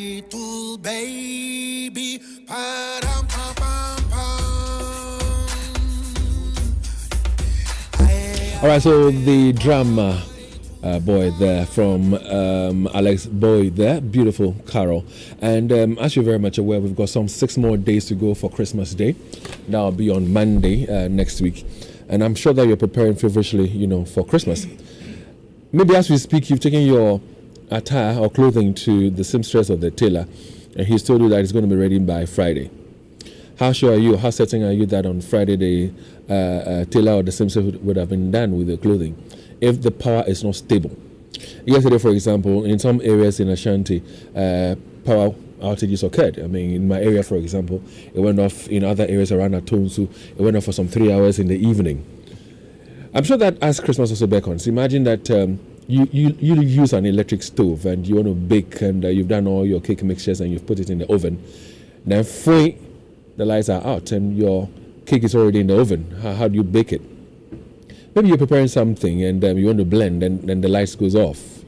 little baby. Pa-dum-pa-pam-pam. All right, so the drama boy there from Alex Boyd there, beautiful carol. And as you're very much aware, we've got some 6 more days to go for Christmas Day. That'll be on Monday next week. And I'm sure that you're preparing feverishly, for Christmas. Maybe as we speak, you've taken your attire or clothing to the seamstress or the tailor, and he's told you that it's going to be ready by Friday. How sure are you? How certain are you that on Friday the tailor or the seamstress would have been done with the clothing if the power is not stable? Yesterday, for example, in some areas in Ashanti, power outages occurred. I mean, in my area, for example, it went off. In other areas around Atonsu, it went off for some 3 hours in the evening. I'm sure that as Christmas also beckons, imagine that you use an electric stove and you want to bake, and you've done all your cake mixtures and you've put it in the oven. Then the lights are out and your cake is already in the oven. How do you bake it? Maybe you're preparing something and you want to blend, and then the lights goes off,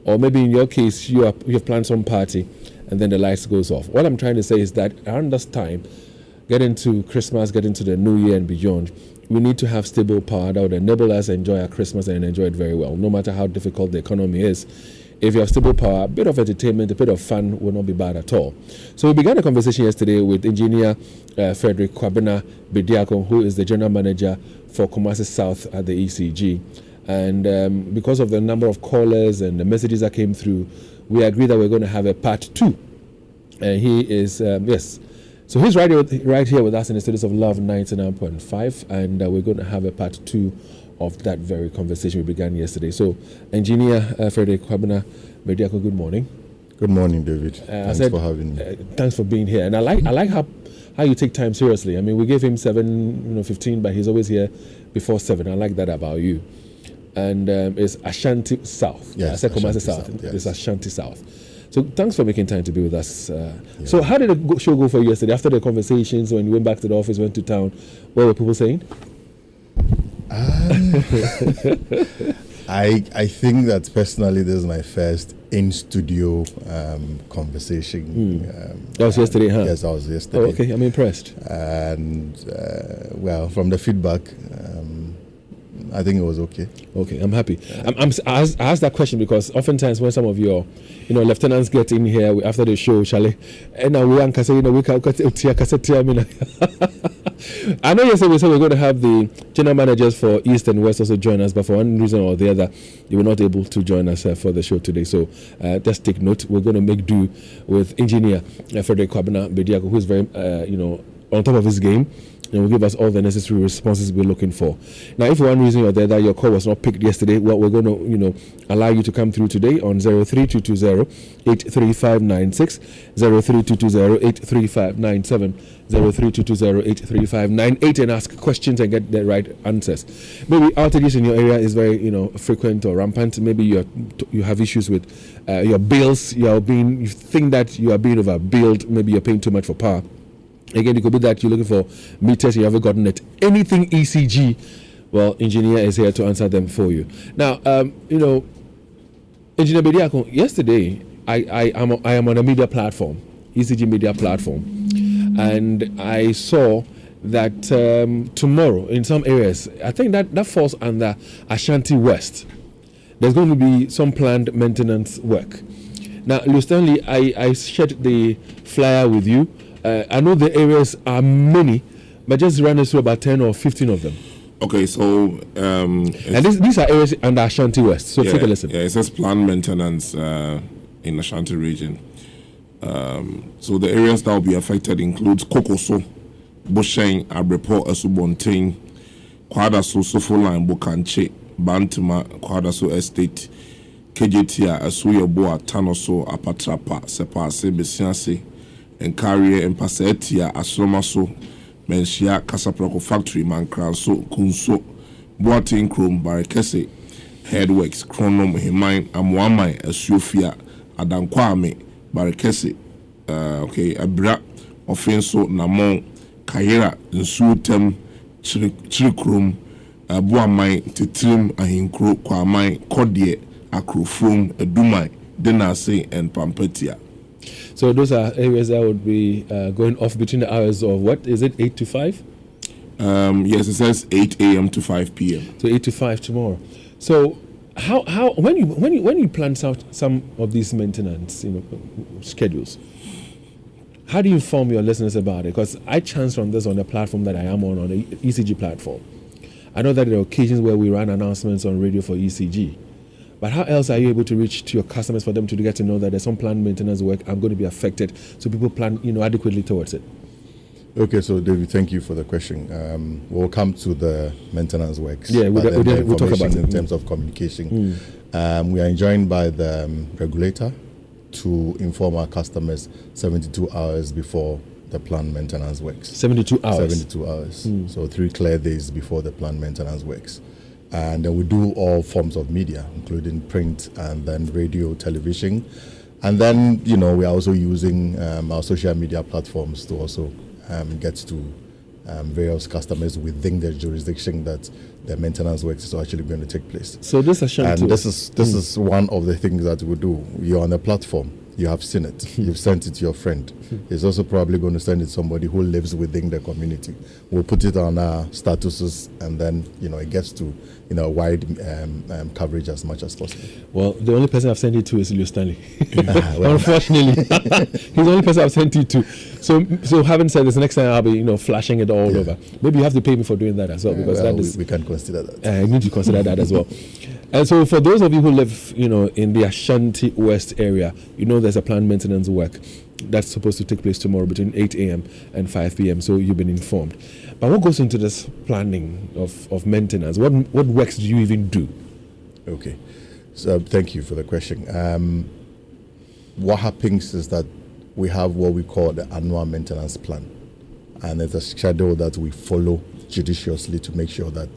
Or maybe in your case, you have planned some party and then the lights goes off. What I'm trying to say is that around this time, get into Christmas, get into the New Year and beyond, we need to have stable power that would enable us to enjoy our Christmas and enjoy it very well, no matter how difficult the economy is. If you have stable power, a bit of entertainment, a bit of fun will not be bad at all. So we began a conversation yesterday with engineer Frederick Kwabena Bediako, who is the general manager for Kumasi South at the ECG. And because of the number of callers and the messages that came through, we agreed that we're going to have a part 2. And he is, yes. So he's right here with us in the studios of Love 99.5, and we're going to have a part 2 of that very conversation we began yesterday. So, Engineer Frederick Kwabena Bediako, good morning. Good morning, David. Thanks for having me. Thanks for being here. And I like how you take time seriously. I mean, we gave him 7:15, but he's always here before 7. I like that about you. And it's Ashanti South. Yes, I said Kumasi South. Yes. It's Ashanti South. So thanks for making time to be with us. So how did the show go for you yesterday? After the conversations, when you went back to the office, went to town, what were people saying? I think that personally this is my first in-studio conversation. That was yesterday, huh? Yes, that was yesterday. Oh, okay, I'm impressed. And, from the feedback, I think it was okay. Okay, I'm happy. I asked that question because oftentimes when some of your, lieutenants get in here after the show, Charlie, and now we can say, we can. I know yesterday we said we're going to have the general managers for East and West also join us, but for one reason or the other, they were not able to join us for the show today. So just take note. We're going to make do with engineer Frederick Kwabena Bediako, who is very, on top of his game, and will give us all the necessary responses we're looking for. Now, if for one reason or the other your call was not picked yesterday, well, we're going to, allow you to come through today on 03220-83596, 03220-83597, 03220-83598, and ask questions and get the right answers. Maybe outages in your area is very, frequent or rampant. Maybe you have issues with your bills. You think that you are being overbilled. Maybe you're paying too much for power. Again, it could be that you're looking for meters, you haven't gotten it. Anything ECG, well, engineer is here to answer them for you. Now, Engineer Bediako, yesterday I am on a media platform, ECG media platform, and I saw that tomorrow in some areas, I think that falls under Ashanti West, there's going to be some planned maintenance work. Now, Lou Stanley, I shared the flyer with you. I know the areas are many, but just run us through about 10 or 15 of them. Okay, so... and these are areas under Ashanti West, so take a listen. Yeah, it says planned maintenance in Ashanti region. So the areas that will be affected includes Kokoso, Bosheng, Abrepo, Esubontain, Kwadaso, Sofo Line, Bokanche, Bantuma, Kwadaso Estate, Kejetia, Asuyoboa, Tanoso, Apatrapa, Sepase, Besianse, and Carrier and Pasetia, Asromaso, Menshia, Casaproco Factory, Mankranso, Kunso, Boating Chrome, Barakese, Headworks, Chronom, Hemine, Amwamai, Asufia, Adankwame, Barakese, Abra, Offenso, Namon, Kaira, Nsutem, Chirikrum, Buamai, Titrim, Ahinkro, Kwamai, Kodie, Akrofrum, Edumai, Denase, and Pampetia. So those are areas that would be going off between the hours of what is it, 8 to 5? Yes, it says 8 a.m. to 5 p.m. So 8 to 5 tomorrow. So how when you plan out some of these maintenance schedules, how do you inform your listeners about it? Because I chanced on this on the platform that I am on the ECG platform. I know that there are occasions where we run announcements on radio for ECG. But how else are you able to reach to your customers for them to get to know that there's some planned maintenance work I'm going to be affected, so people plan adequately towards it? Okay, so David, thank you for the question. We'll come to the maintenance works. Yeah, we'll talk about it in terms of communication. We are enjoined by the regulator to inform our customers 72 hours before the planned maintenance works. 72 hours? 72 hours. So 3 clear days before the planned maintenance works. And then we do all forms of media, including print and then radio, television. And then, we are also using our social media platforms to also get to various customers within the jurisdiction that the maintenance works is actually going to take place. So this is one of the things that we do. You're on a platform. You have seen it. You've sent it to your friend. He's also probably going to send it to somebody who lives within the community. We'll put it on our statuses, and then it gets to wide coverage as much as possible. Well, the only person I've sent it to is Leo Stanley. Unfortunately, he's the only person I've sent it to. So having said this, next time I'll be flashing it all over. Maybe you have to pay me for doing that as well, because we can consider that. I need to consider that as well. And so for those of you who live, in the Ashanti West area, there's a planned maintenance work that's supposed to take place tomorrow between 8 a.m. and 5 p.m. So you've been informed. But what goes into this planning of maintenance? What works do you even do? Okay. So thank you for the question. What happens is that we have what we call the annual maintenance plan. And it's a schedule that we follow judiciously to make sure that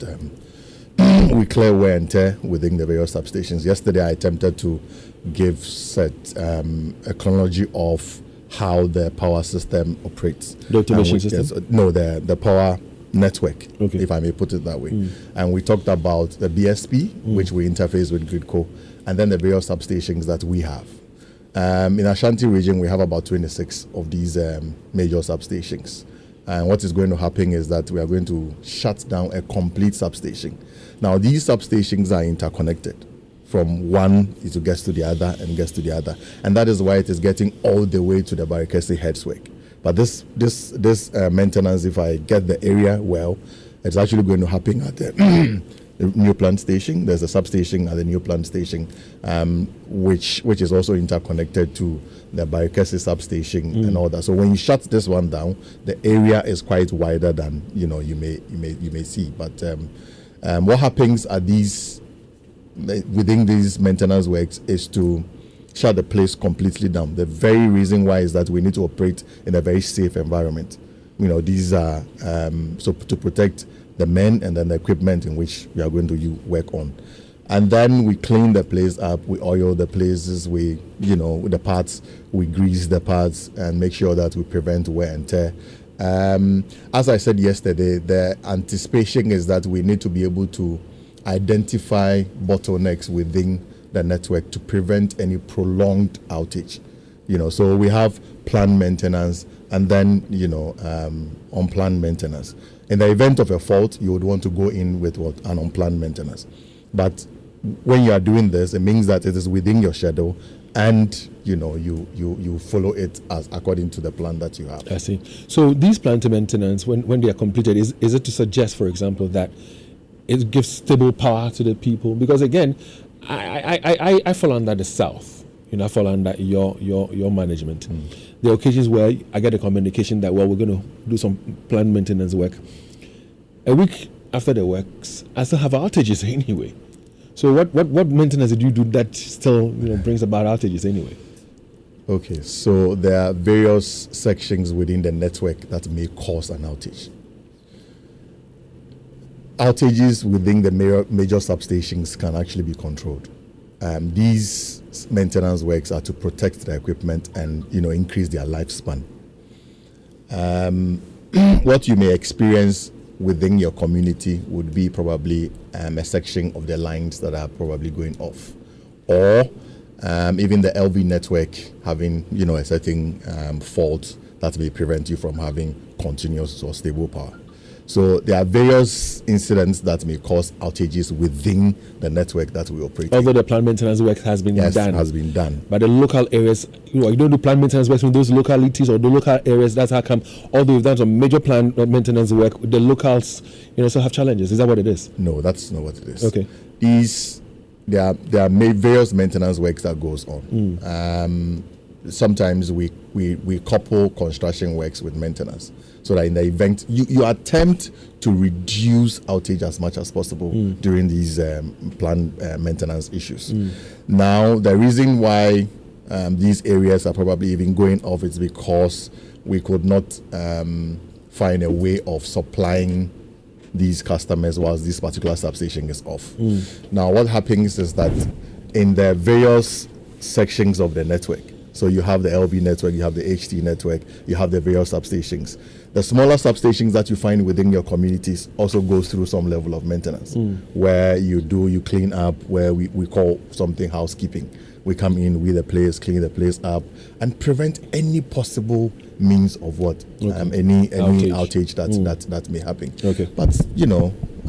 we clear wear and tear within the various substations. Yesterday, I attempted to give a chronology of how the power system operates. The automation system? No, the power network, okay, if I may put it that way. And we talked about the BSP, which we interface with Gridco, and then the various substations that we have. In Ashanti region, we have about 26 of these major substations. And what is going to happen is that we are going to shut down a complete substation. Now, these substations are interconnected. From one, it gets to the other and gets to the other. And that is why it is getting all the way to the Barikesi headswork. But this maintenance, if I get the area well, it's actually going to happen at the new plant station. There's a substation at the new plant station, which is also interconnected to the Barikesi substation and all that. So when you shut this one down, the area is quite wider than you may see. But what happens at these within these maintenance works is to shut the place completely down. The very reason why is that we need to operate in a very safe environment. These are so to protect the men and then the equipment in which we are going to work on. And then we clean the place up, we oil the places, with the parts, we grease the parts and make sure that we prevent wear and tear. As I said yesterday, the anticipation is that we need to be able to identify bottlenecks within the network to prevent any prolonged outage. So we have planned maintenance and then, unplanned maintenance. In the event of a fault, you would want to go in with an unplanned maintenance. But when you are doing this, it means that it is within your schedule and, you follow it as according to the plan that you have. I see. So these planned maintenance, when they are completed, is it to suggest, for example, that it gives stable power to the people? Because again, I fall under the South. I fall under your management. There are occasions where I get a communication that, we're going to do some planned maintenance work. A week after the works, I still have outages anyway. So what maintenance did you do that still brings about outages anyway? Okay, so there are various sections within the network that may cause an outage. Outages within the major substations can actually be controlled. These maintenance works are to protect the equipment and increase their lifespan. What you may experience within your community would be probably a section of the lines that are probably going off, or even the LV network having, a certain fault that may prevent you from having continuous or stable power. So there are various incidents that may cause outages within the network that we operate. Although the plant maintenance work has been done. has been done. But the local areas, you don't do plant maintenance work in those localities or the local areas. That's how come, although we've done some major plant maintenance work, the locals, still have challenges. Is that what it is? No, that's not what it is. Okay. There are various maintenance works that goes on. Sometimes we couple construction works with maintenance, so that in the event you attempt to reduce outage as much as possible during these planned maintenance issues. Now, the reason why these areas are probably even going off is because we could not find a way of supplying these customers whilst this particular substation is off. Now, what happens is that in the various sections of the network, so you have the LV network, you have the HT network, you have the various substations. The smaller substations that you find within your communities also goes through some level of maintenance, where you clean up, where we call something housekeeping. We come in with the place, clean the place up, and prevent any possible means of any outage that may happen. Okay. But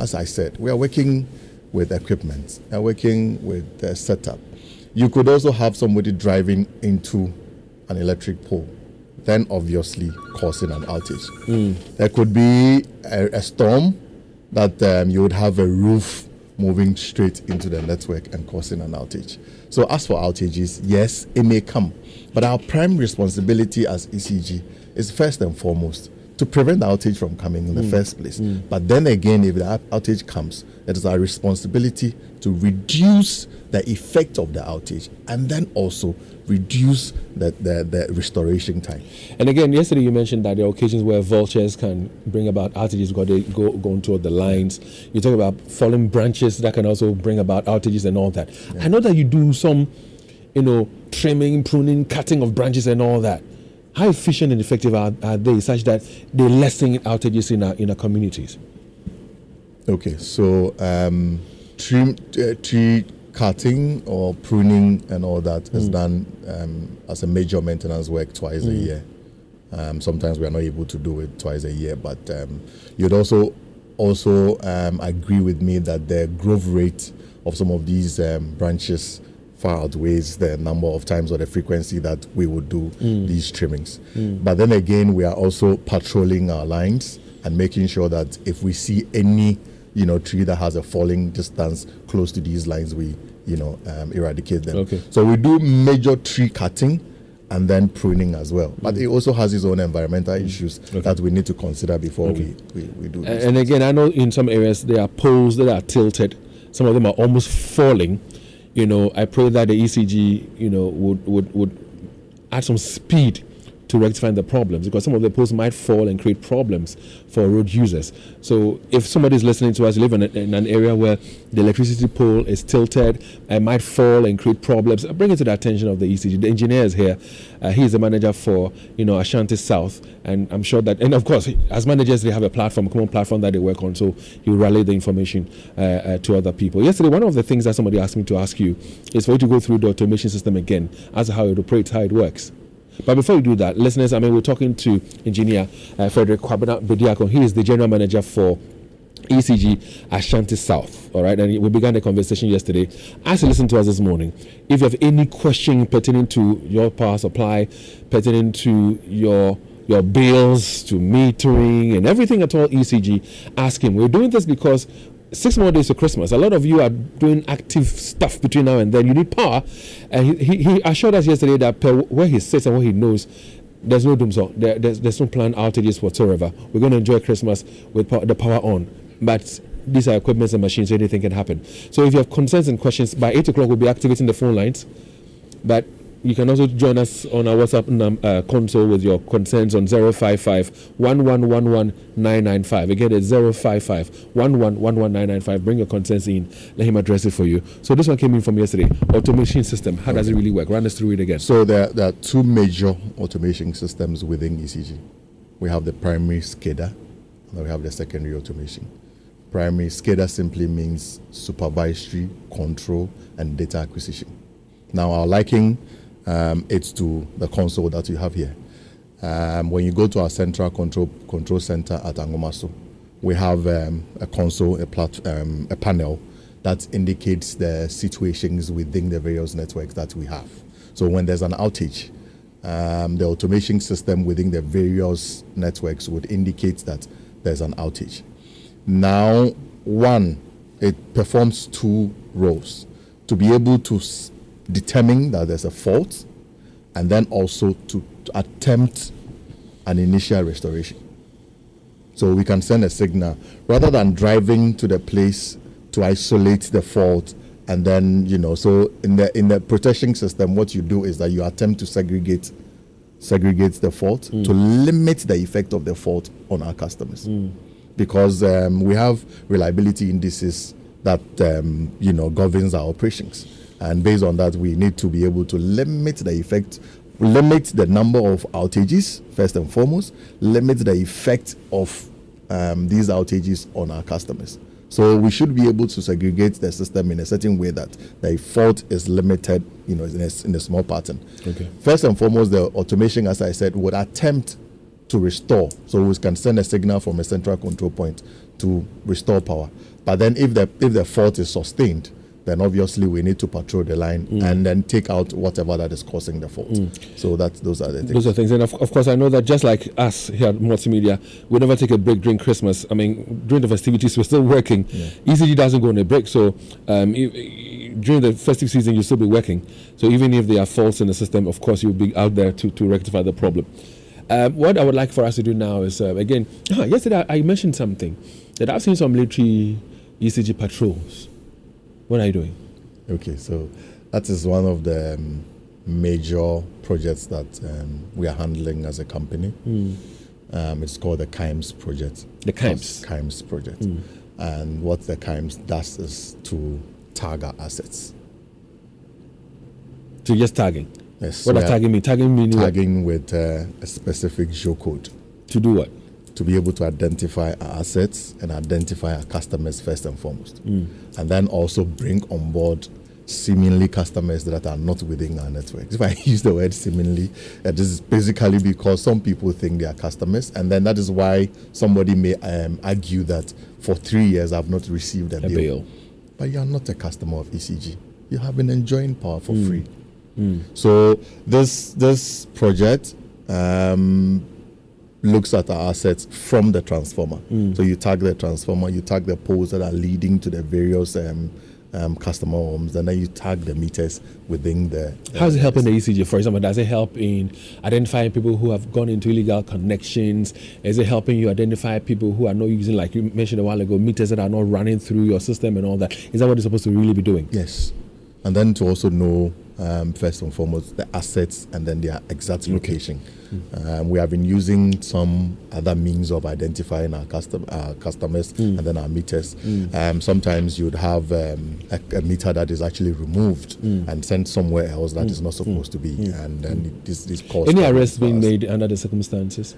as I said, we are working with equipment, we are working with the setup. You could also have somebody driving into an electric pole, then obviously causing an outage. There could be a storm that you would have a roof moving straight into the network and causing an outage. So as for outages, yes, it may come. But our prime responsibility as ECG is first and foremost to prevent the outage from coming in the first place. But then again, if the outage comes, it is our responsibility to reduce the effect of the outage and then also reduce the restoration time. And again, yesterday you mentioned that there are occasions where vultures can bring about outages because they go toward the lines. You talk about falling branches that can also bring about outages and all that. Yeah. I know that you do some, trimming, pruning, cutting of branches and all that. How efficient and effective are they such that they lessen outages in our communities? Okay, so tree cutting or pruning and all that is done as a major maintenance work twice a year. Sometimes we are not able to do it twice a year, but you'd also agree with me that the growth rate of some of these branches far outweighs the number of times or the frequency that we would do these trimmings. But then again, we are also patrolling our lines and making sure that if we see any tree that has a falling distance close to these lines, we eradicate them. Okay. So we do major tree cutting and then pruning as well. But it also has its own environmental issues that we need to consider before we do this. And again, I know in some areas there are poles that are tilted. Some of them are almost falling. I pray that the ECG, would add some speed to rectify the problems, because some of the poles might fall and create problems for road users. So if somebody is listening to us, live in an area where the electricity pole is tilted and might fall and create problems, bring it to the attention of the ECG. The engineer is here. He is the manager for Ashanti South, and I'm sure that, and of course, as managers, they have a common platform that they work on, so he'll relay the information to other people. Yesterday, one of the things that somebody asked me to ask you is for you to go through the automation system again, as to how it operates, how it works. But before we do that, listeners, we're talking to Engineer Frederick Kwabena Bediako. He is the General Manager for ECG Ashanti South. All right, and we began the conversation yesterday. As you listen to us this morning, if you have any question pertaining to your power supply, pertaining to your bills, to metering, and everything at all ECG, ask him. We're doing this because 6 more days to Christmas. A lot of you are doing active stuff between now and then. You need power. And he assured us yesterday that where he sits and what he knows, there's no doom. So there's no planned outages whatsoever. We're going to enjoy Christmas with the power on. But these are equipments and machines, so anything can happen. So if you have concerns and questions, by 8 o'clock we'll be activating the phone lines. But you can also join us on our WhatsApp console with your concerns on 055-1111-995. Again, it's 055-1111-995. Bring your concerns in. Let him address it for you. So this one came in from yesterday. Automation system. How does it really work? Run us through it again. So there are two major automation systems within ECG. We have the primary SCADA, and we have the secondary automation. Primary SCADA simply means supervisory, control, and data acquisition. Now, I'll liken it to the console that you have here. When you go to our central control center at Angomaso, we have a console, a panel that indicates the situations within the various networks that we have. So when there's an outage, the automation system within the various networks would indicate that there's an outage. Now, one, it performs two roles: to be able to determine that there's a fault, and then also to attempt an initial restoration. So we can send a signal rather than driving to the place to isolate the fault, and then so in the protection system, what you do is that you attempt to segregate the fault to limit the effect of the fault on our customers, because we have reliability indices that governs our operations, and based on that, we need to be able to limit the number of outages first and foremost, limit the effect of these outages on our customers. So we should be able to segregate the system in a certain way that the fault is limited, in a small pattern. Okay. First and foremost, the automation, as I said, would attempt to restore. So we can send a signal from a central control point to restore power. But then if the fault is sustained, then obviously we need to patrol the line and then take out whatever that is causing the fault. So those are the things. Those are things. And of course, I know that just like us here at Multimedia, we never take a break during Christmas. I mean, during the festivities, we're still working. Yeah. ECG doesn't go on a break. So during the festive season, you'll still be working. So even if there are faults in the system, of course, you'll be out there to rectify the problem. What I would like for us to do now is, again, yesterday I mentioned something, that I've seen some military ECG patrols. What are you doing? Okay, so that is one of the major projects that we are handling as a company. It's called the KIMES project. The KIMES? KIMES project. And what the KIMES does is to tag our assets. So just tagging? Yes. What does tagging mean? Tagging with a specific geocode. To do what? To be able to identify our assets and identify our customers first and foremost. And then also bring on board seemingly customers that are not within our network. If I use the word seemingly, this is basically because some people think they are customers, and then that is why somebody may argue that for 3 years I've not received a bill. But you are not a customer of ECG. You have been enjoying power for free. So this project looks at our assets from the transformer. So you tag the transformer, you tag the poles that are leading to the various customer homes, and then you tag the meters within the... How is it helping the ECG? For example, does it help in identifying people who have gone into illegal connections? Is it helping you identify people who are not using, like you mentioned a while ago, meters that are not running through your system and all that? Is that what it's supposed to really be doing? Yes. And then to also know, first and foremost, the assets and then their exact location. We have been using some other means of identifying our customers and then our meters. Sometimes you'd have a meter that is actually removed and sent somewhere else that is not supposed to be. And then this causes... Any arrests being made under the circumstances?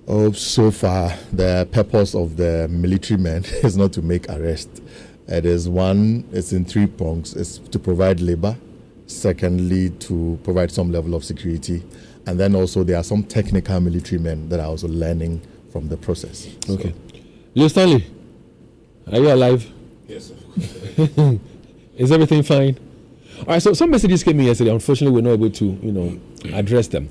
Oh, so far, the purpose of the military men is not to make arrests. It is one, it's in 3 prongs. It's to provide labor. Secondly, to provide some level of security. And then also there are some technical military men that are also learning from the process. Okay. Leo Stanley, are you alive? Yes, sir. Is everything fine? All right, so some messages came in yesterday. Unfortunately, we're not able to, address them.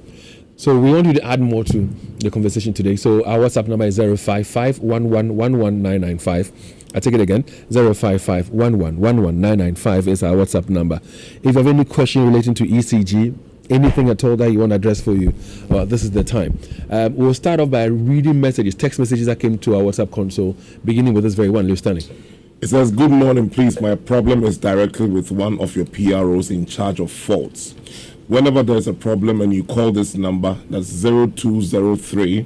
So we want you to add more to the conversation today. So our WhatsApp number is 055-1111-995. I take it again, 055-1111-995 is our WhatsApp number. If you have any question relating to ECG, anything at all that you want to address for you, well, this is the time. We'll start off by reading messages, text messages that came to our WhatsApp console, beginning with this very one, Leo Stanley. It says, good morning, please. My problem is directly with one of your PROs in charge of faults. Whenever there's a problem and you call this number, that's 0203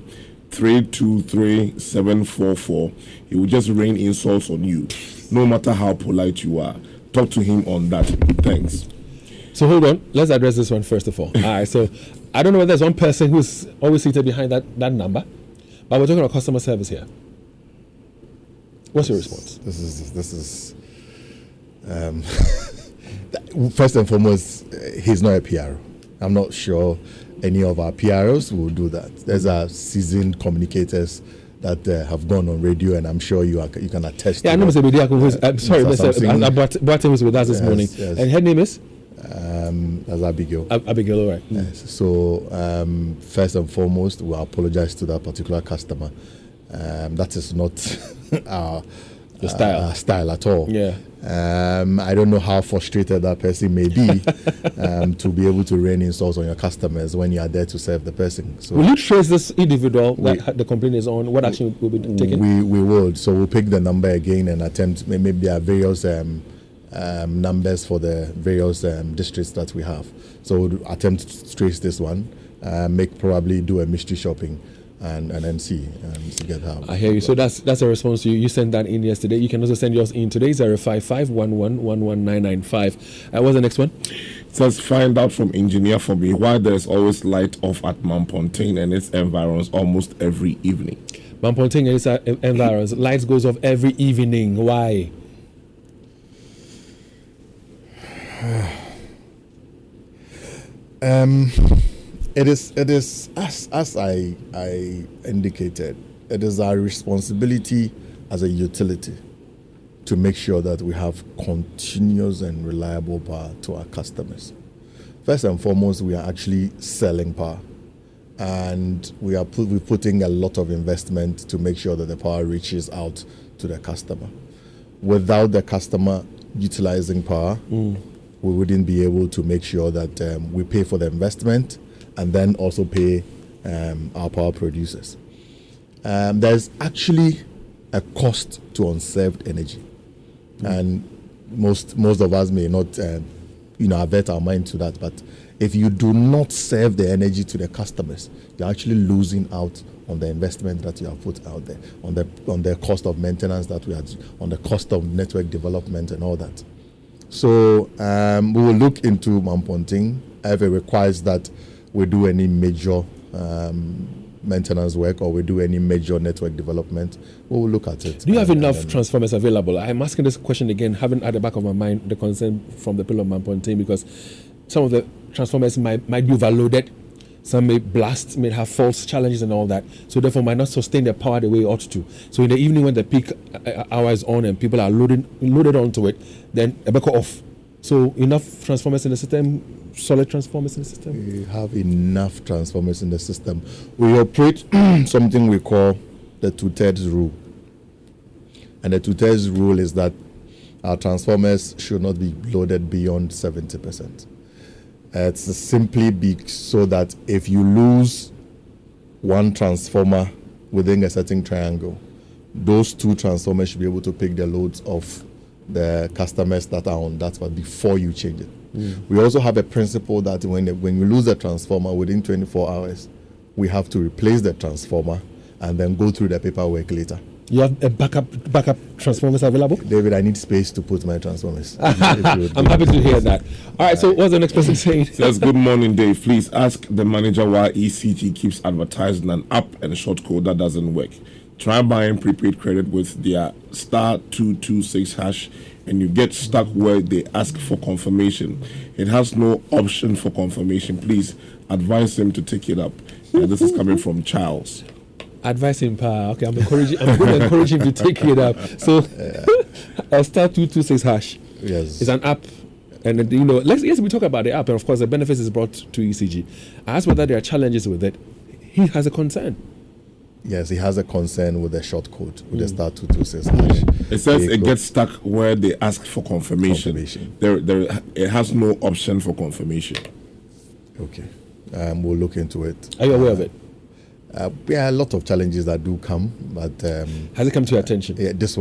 323 744, he will just rain insults on you, no matter how polite you are. Talk to him on that. Thanks. So hold on, let's address this one first of all. All right, so I don't know whether there's one person who's always seated behind that number, but we're talking about customer service here. What's your response? This is First and foremost, he's not a PRO. I'm not sure any of our PROs will do that. There's our seasoned communicators that have gone on radio, and I'm sure you can attest. Yeah, I know Mr. Bediako, I'm sorry, Mr. Barton was with us this morning. Yes. And her name is? That's Abigail. Abigail, all right. Yes. So, first and foremost, we apologize to that particular customer. That is not our style at all. Yeah. I don't know how frustrated that person may be to be able to rain insults on your customers when you are there to serve the person. So will you trace this individual that the complaint is on? What action will be taken? We would. So we'll pick the number again and attempt. Maybe there are various numbers for the various districts that we have. So we'll attempt to trace this one, probably do a mystery shopping. And then see get how. I hear you. So that's a response to you. You sent that in yesterday. You can also send yours in today. 055-11-11995. What's the next one? It says, find out from engineer for me why there's always light off at Mampontein and its environs almost every evening. Mampontein and its environs. Lights goes off every evening. Why? It is as I indicated, it is our responsibility as a utility to make sure that we have continuous and reliable power to our customers. First and foremost, we are actually selling power, and we're putting a lot of investment to make sure that the power reaches out to the customer. Without the customer utilizing power, we wouldn't be able to make sure that we pay for the investment and then also pay our power producers. There's actually a cost to unserved energy, and most of us may not, avert our mind to that. But if you do not serve the energy to the customers, you're actually losing out on the investment that you have put out there, on the cost of maintenance that we had, on the cost of network development and all that. So we will look into Mamponting if it requires that we do any major maintenance work or we do any major network development. We will look at it. Do you have enough transformers available? I'm asking this question again, having at the back of my mind the concern from the people of Mamponting, because some of the transformers might be overloaded. Some may blast, may have false challenges and all that. So therefore might not sustain the power the way it ought to. So in the evening when the peak hour is on and people are loaded onto it, then a back off. So enough transformers in the system, solid transformers in the system? We have enough transformers in the system. We operate something we call the 2/3 rule. And the 2/3 rule is that our transformers should not be loaded beyond 70%. It's simply so that if you lose one transformer within a certain triangle, those two transformers should be able to pick the loads of the customers that are on that one before you change it. We also have a principle that when we lose a transformer within 24 hours, we have to replace the transformer and then go through the paperwork later. You have a backup transformers available? David, I need space to put my transformers. I'm happy to hear that. All right, so what's the next person saying? Says, good morning, Dave. Please ask the manager why ECG keeps advertising an app and a short code that doesn't work. Try buying prepaid credit with their *226# and you get stuck where they ask for confirmation. It has no option for confirmation. Please advise them to take it up. This is coming from Charles. Advise him, okay, I'm going to encourage him to take it up. So, *226# Yes. is an app, and let's we talk about the app, and of course the benefits is brought to ECG. I asked whether there are challenges with it. He has a concern. Yes, he has a concern with the short code, with the *226#. It says it gets stuck where they ask for confirmation. It has no option for confirmation. Okay, we'll look into it. Are you aware of it? There are a lot of challenges that do come, but has it come to your attention? Yeah, this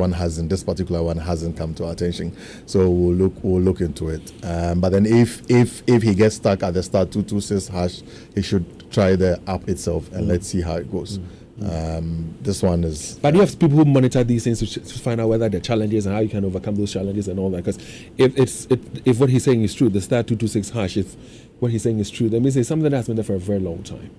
particular one hasn't come to our attention. So we'll look into it. But then if he gets stuck at the *226#, he should try the app itself and let's see how it goes. This one is. But you have people who monitor these things to find out whether there are challenges and how you can overcome those challenges and all that. Because if what he's saying is true, the *226#, if what he's saying is true, that means it's something that has been there for a very long time.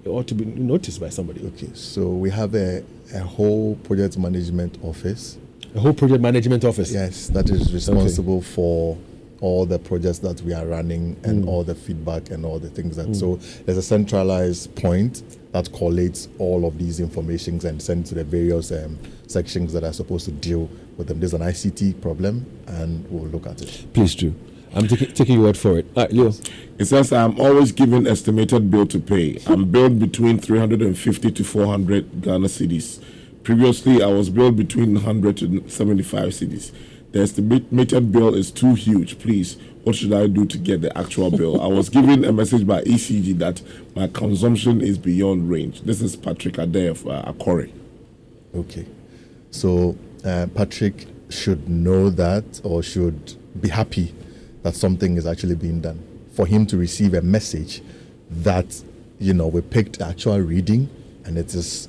It ought to be noticed by somebody. Okay, so we have a whole project management office. A whole project management office? Yes, that is responsible for all the projects that we are running and all the feedback and all the things that. So there's a centralized point that collates all of these informations and sends to the various sections that are supposed to deal with them. There's an ICT problem, and we'll look at it. Please do. I'm taking your word for it. All right, Leo. It says I'm always given estimated bill to pay. I'm billed between 350 to 400 Ghana cedis. Previously, I was billed between 100 to 75 cedis. The estimated bill is too huge. Please, what should I do to get the actual bill? I was given a message by ECG that my consumption is beyond range. This is Patrick Ade of Akore. Okay. So Patrick should know that, or should be happy that something is actually being done. For him to receive a message that, we picked actual reading and it is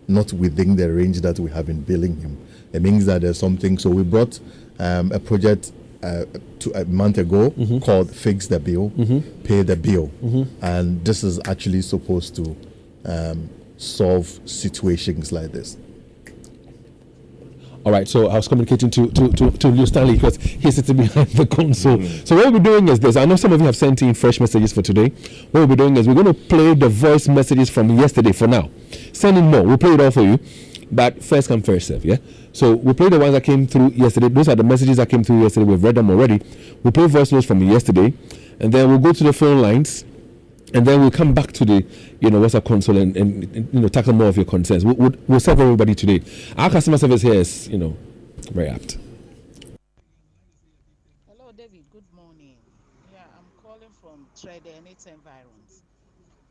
not within the range that we have been billing him, it means that there's something. So we brought a project a month ago called Fix the Bill, Pay the Bill. And this is actually supposed to solve situations like this. All right, so I was communicating to Leo Stanley because he's sitting behind the console. So what we'll be doing is this. I know some of you have sent in fresh messages for today. What we'll be doing is we're going to play the voice messages from yesterday for now. Send in more. We'll play it all for you. But first come, first serve, yeah? So we'll play the ones that came through yesterday. Those are the messages that came through yesterday. We've read them already. We'll play voice notes from yesterday. And then we'll go to the phone lines. And then we'll come back to the, WhatsApp console and tackle more of your concerns. We'll serve everybody today. Our customer service here is, very apt. Hello, David. Good morning. Yeah, I'm calling from Trade and its environs.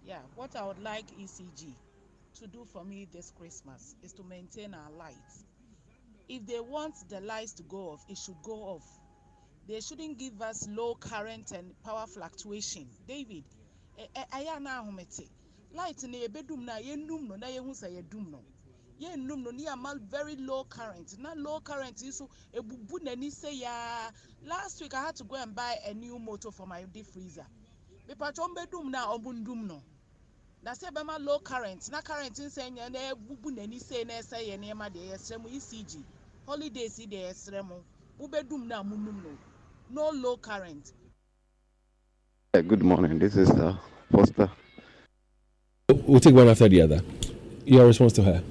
Yeah, what I would like ECG to do for me this Christmas is to maintain our lights. If they want the lights to go off, it should go off. They shouldn't give us low current and power fluctuation. David, aya na ahomete light na ebedum na yenum no na yehu say yedum no yenum no ni amal very low current na low current so ebubu nani say ya. Last week I had to go and buy a new motor for my deep freezer. Me patchon bedum na obundum no na say be ma low current na current say nya na ebubu nani say na say ye na ma de yesremu ECG holidays de yesremu ubedum na munum no low current. Good morning. This is Foster. We'll take one after the other. Your response to her.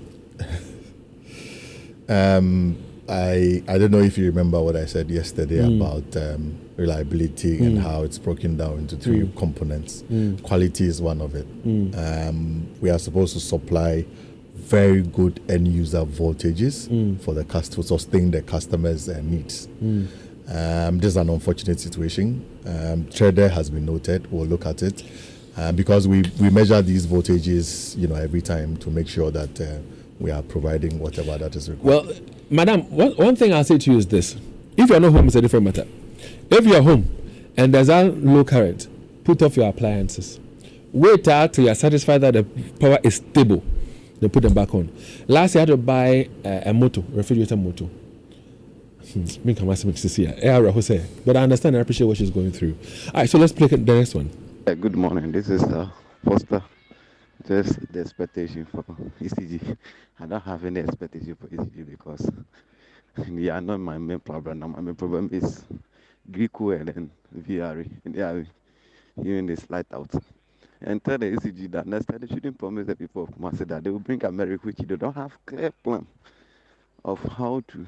I don't know if you remember what I said yesterday about reliability and how it's broken down into three components. Quality is one of it. We are supposed to supply very good end user voltages for the to sustain the customers' needs. This is an unfortunate situation. Trader has been noted. We'll look at it because we measure these voltages, every time to make sure that we are providing whatever that is required. Well, madam, one thing I'll say to you is this: if you're not home, it's a different matter. If you're home and there's a low current, put off your appliances. Wait till you're satisfied that the power is stable. Then put them back on. Last year, I had to buy a refrigerator motor. But I understand and appreciate what she's going through. All right, so let's play the next one. Good morning. This is Foster. Just the expectation for ECG. I don't have any expectation for ECG because they are not my main problem. Now, my main problem is Greco and then VRE. And they are hearing this light out. And tell the ECG that next time they shouldn't promise the people of Kumasi that they will bring America, which they don't have clear plan of how to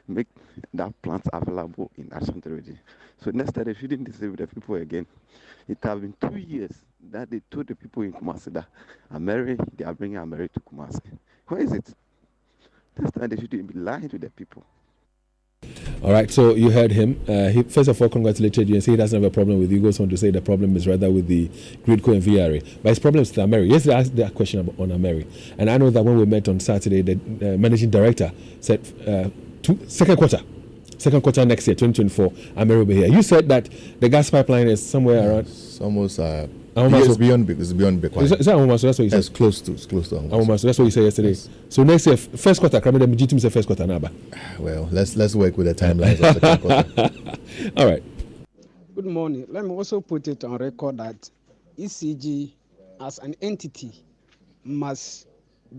make that plant available in Ashanti region. So next time they shouldn't deceive the people again. It has been 2 years that they told the people in Kumasi that they are bringing America to Kumasi. Where is it? Next time they shouldn't be lying to the people. All right, so you heard him. He first of all congratulated you and said he doesn't have a problem with you. He goes on to say the problem is rather with the Gridco and VRA. But his problem is with Ameri. Yesterday I asked that question on Ameri. And I know that when we met on Saturday, the managing director said second quarter next year, 2024, Ameri will be here. You said that the gas pipeline is somewhere around... It's almost... it's beyond Bekwa. Is that Ahomaso? That's what you said? It's close to Ahomaso. Ahomaso, that's what you said yesterday. Yes. So next year, first quarter, Jitum said first quarter, Naba. Well, let's work with the timelines of second quarter. All right. Good morning. Let me also put it on record that ECG as an entity must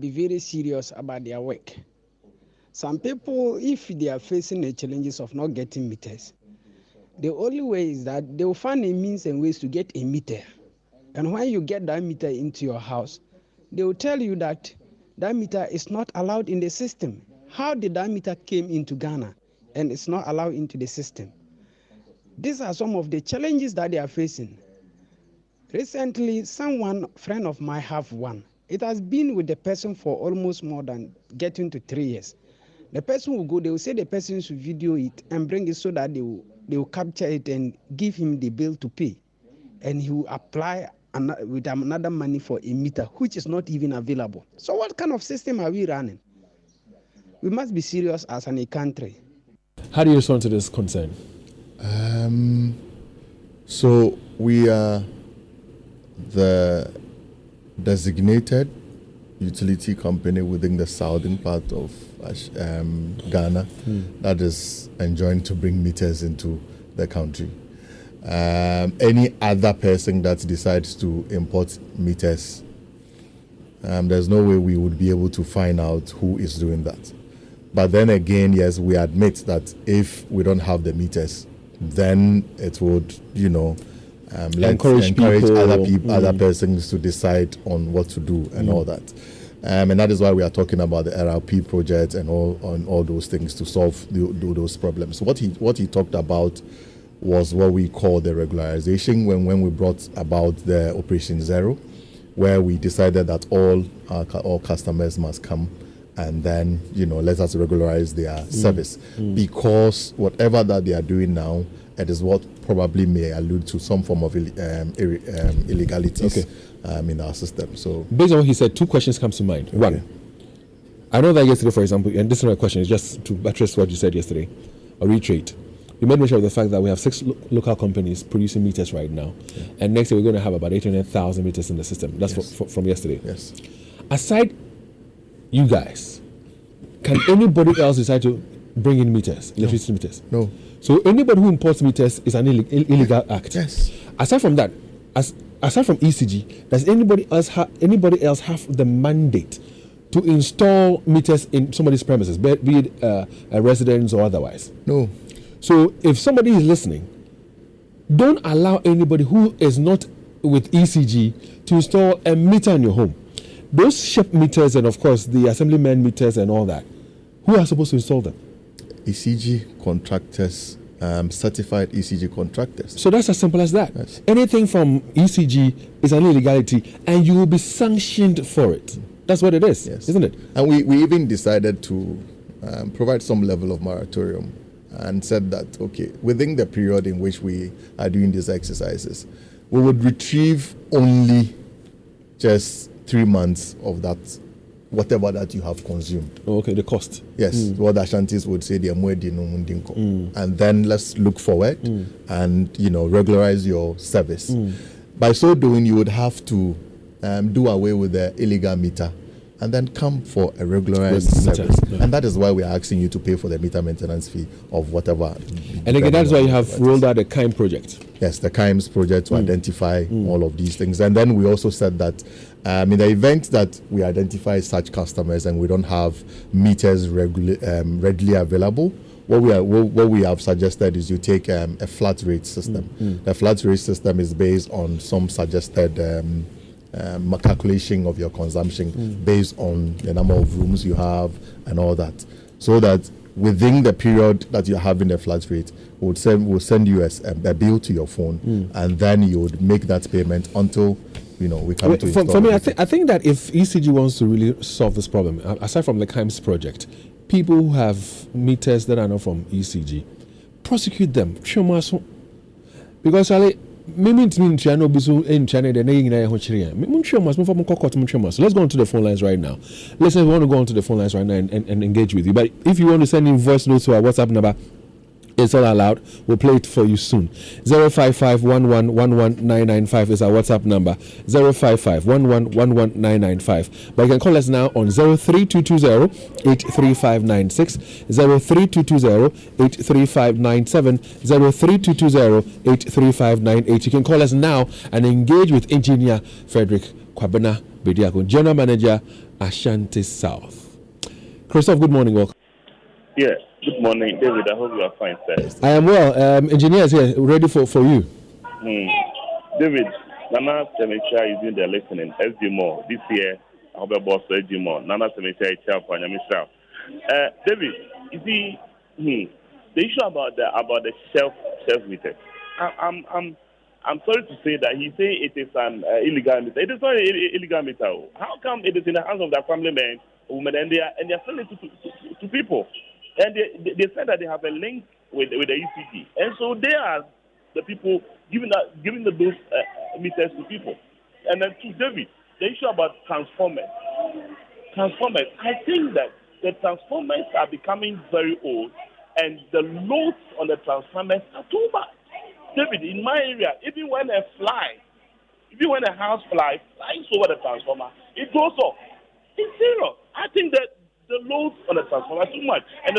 be very serious about their work. Some people, if they are facing the challenges of not getting meters, The only way is that they will find a means and ways to get a meter. And when you get that meter into your house, they will tell you that that meter is not allowed in the system. How did that meter came into Ghana and it's not allowed into the system? These are some of the challenges that they are facing. Recently, friend of mine have one. It has been with the person for almost more than getting to 3 years. The person will go, they will say the person should video it and bring it so that they will capture it and give him the bill to pay. And he will apply with another money for a meter, which is not even available. So what kind of system are we running? We must be serious as a country. How do you respond to this concern? So we are the designated utility company within the southern part of Ghana that is enjoined to bring meters into the country. Any other person that decides to import meters, there's no way we would be able to find out who is doing that. But then again, yes, we admit that if we don't have the meters, then it would, encourage other persons to decide on what to do and all that. And that is why we are talking about the RLP project and all those things to solve those problems. What he talked about was what we call the regularization when we brought about the Operation Zero, where we decided that all customers must come and then let us regularize their service, because whatever that they are doing now, it is what probably may allude to some form of illegalities in our system. So based on what he said, two questions come to mind. One, I know that yesterday, for example, and this is not a question, it's just to buttress what you said yesterday, or reiterate. You made mention of the fact that we have 6 local companies producing meters right now, and next year we're going to have about 800,000 meters in the system. That's from yesterday. Yes. Aside you guys, can anybody else decide to bring in meters, electricity meters? No. So anybody who imports meters is an illegal act. Yes. Aside from that, aside from ECG, does anybody else have the mandate to install meters in somebody's premises, be it a residence or otherwise? No. So if somebody is listening, don't allow anybody who is not with ECG to install a meter in your home. Those ship meters and of course the assemblyman meters and all that, who are supposed to install them? ECG contractors, certified ECG contractors. So that's as simple as that. Yes. Anything from ECG is an illegality and you will be sanctioned for it. That's what it is, isn't it? And we even decided to provide some level of moratorium and said that, okay, within the period in which we are doing these exercises, we would retrieve only just 3 months of that, whatever that you have consumed. Oh, okay, the cost. Yes, what the Ashantis would say, and then let's look forward and regularize your service. By so doing, you would have to do away with the illegal meter and then come for a regularized service. And that is why we are asking you to pay for the meter maintenance fee of whatever. And again, that's why you have rolled out the KIME project. Yes, the KIMES project to identify all of these things. And then we also said that in the event that we identify such customers and we don't have meters readily available, what we have suggested is you take a flat rate system. The flat rate system is based on some suggested calculation of your consumption based on the number of rooms you have and all that, so that within the period that you're having a flat rate, we'll send you a bill to your phone, and then you would make that payment until we come to install. For me, I think that if ECG wants to really solve this problem, aside from the KIMES project, people who have meters that are not from ECG, prosecute them. Because Charlie, let's go on to the phone lines right now. Listen, we want to go on to the phone lines right now and engage with you. But if you want to send in voice notes to our WhatsApp number, it's all allowed. We'll play it for you soon. 055-11-11995 is our WhatsApp number. 055-11-11995. But you can call us now on 03220-83596, 03220-83597, 03220-83598. You can call us now and engage with Engineer Frederick Kwabena Bediako, General Manager, Ashanti South. Christoph, good morning. Welcome. Yeah, good morning, David. I hope you are fine, sir. I am well. Engineers here, ready for you. David, Nana Semecha is in the listening. SD more this year. I'll be boss SD more. Nana Semecha is for Nyamisha. David, you see, the issue about the shelf meter. I'm sorry to say that he say it is an illegal meter. It is not an illegal meter. How come it is in the hands of their family men, women, and they are selling it to people? And they said that they have a link with the ECG, and so they are the people giving those meters to people. And then to David, the issue about transformers. I think that the transformers are becoming very old, and the loads on the transformers are too much. David, in my area, even when a house flies over the transformer, it goes off. It's serious. I think that the loads on the transformer are too much, and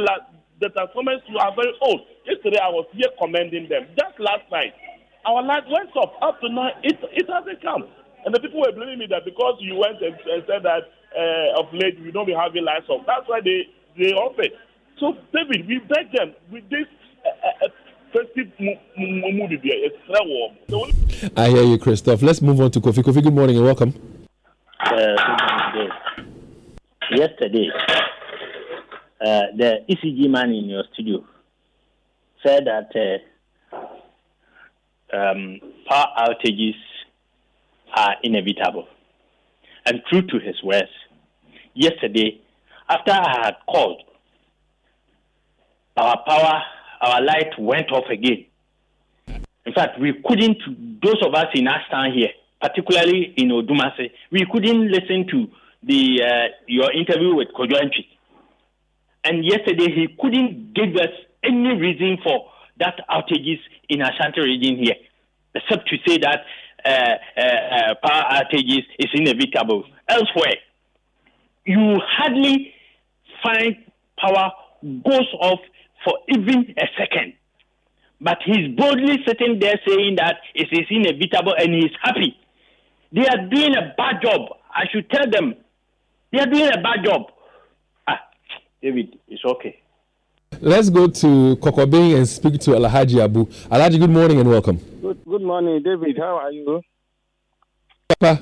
the transformers too are very old. Yesterday, I was here commending them. Just last night, our light went up to now. It hasn't come, and the people were blaming me that because you went and said that of late we don't be having lights off. That's why they off it. So, David, we beg them with this. I hear you, Christoph. Let's move on to Kofi. Kofi, good morning and welcome. Good morning. Yesterday, the ECG man in your studio said that power outages are inevitable. And true to his words, yesterday, after I had called, our light went off again. In fact, we couldn't, those of us in Aston here, particularly in Odumase, we couldn't listen to your interview with Kojoantri. And yesterday, he couldn't give us any reason for that outages in Ashanti region here, except to say that power outages is inevitable. Elsewhere, you hardly find power goes off for even a second. But he's boldly sitting there saying that it is inevitable and he's happy. They are doing a bad job. I should tell them. They are doing a bad job. David, it's okay. Let's go to Kokobing and speak to Alhaji Abu. Alhaji, good morning and welcome. Good morning, David. How are you? Papa.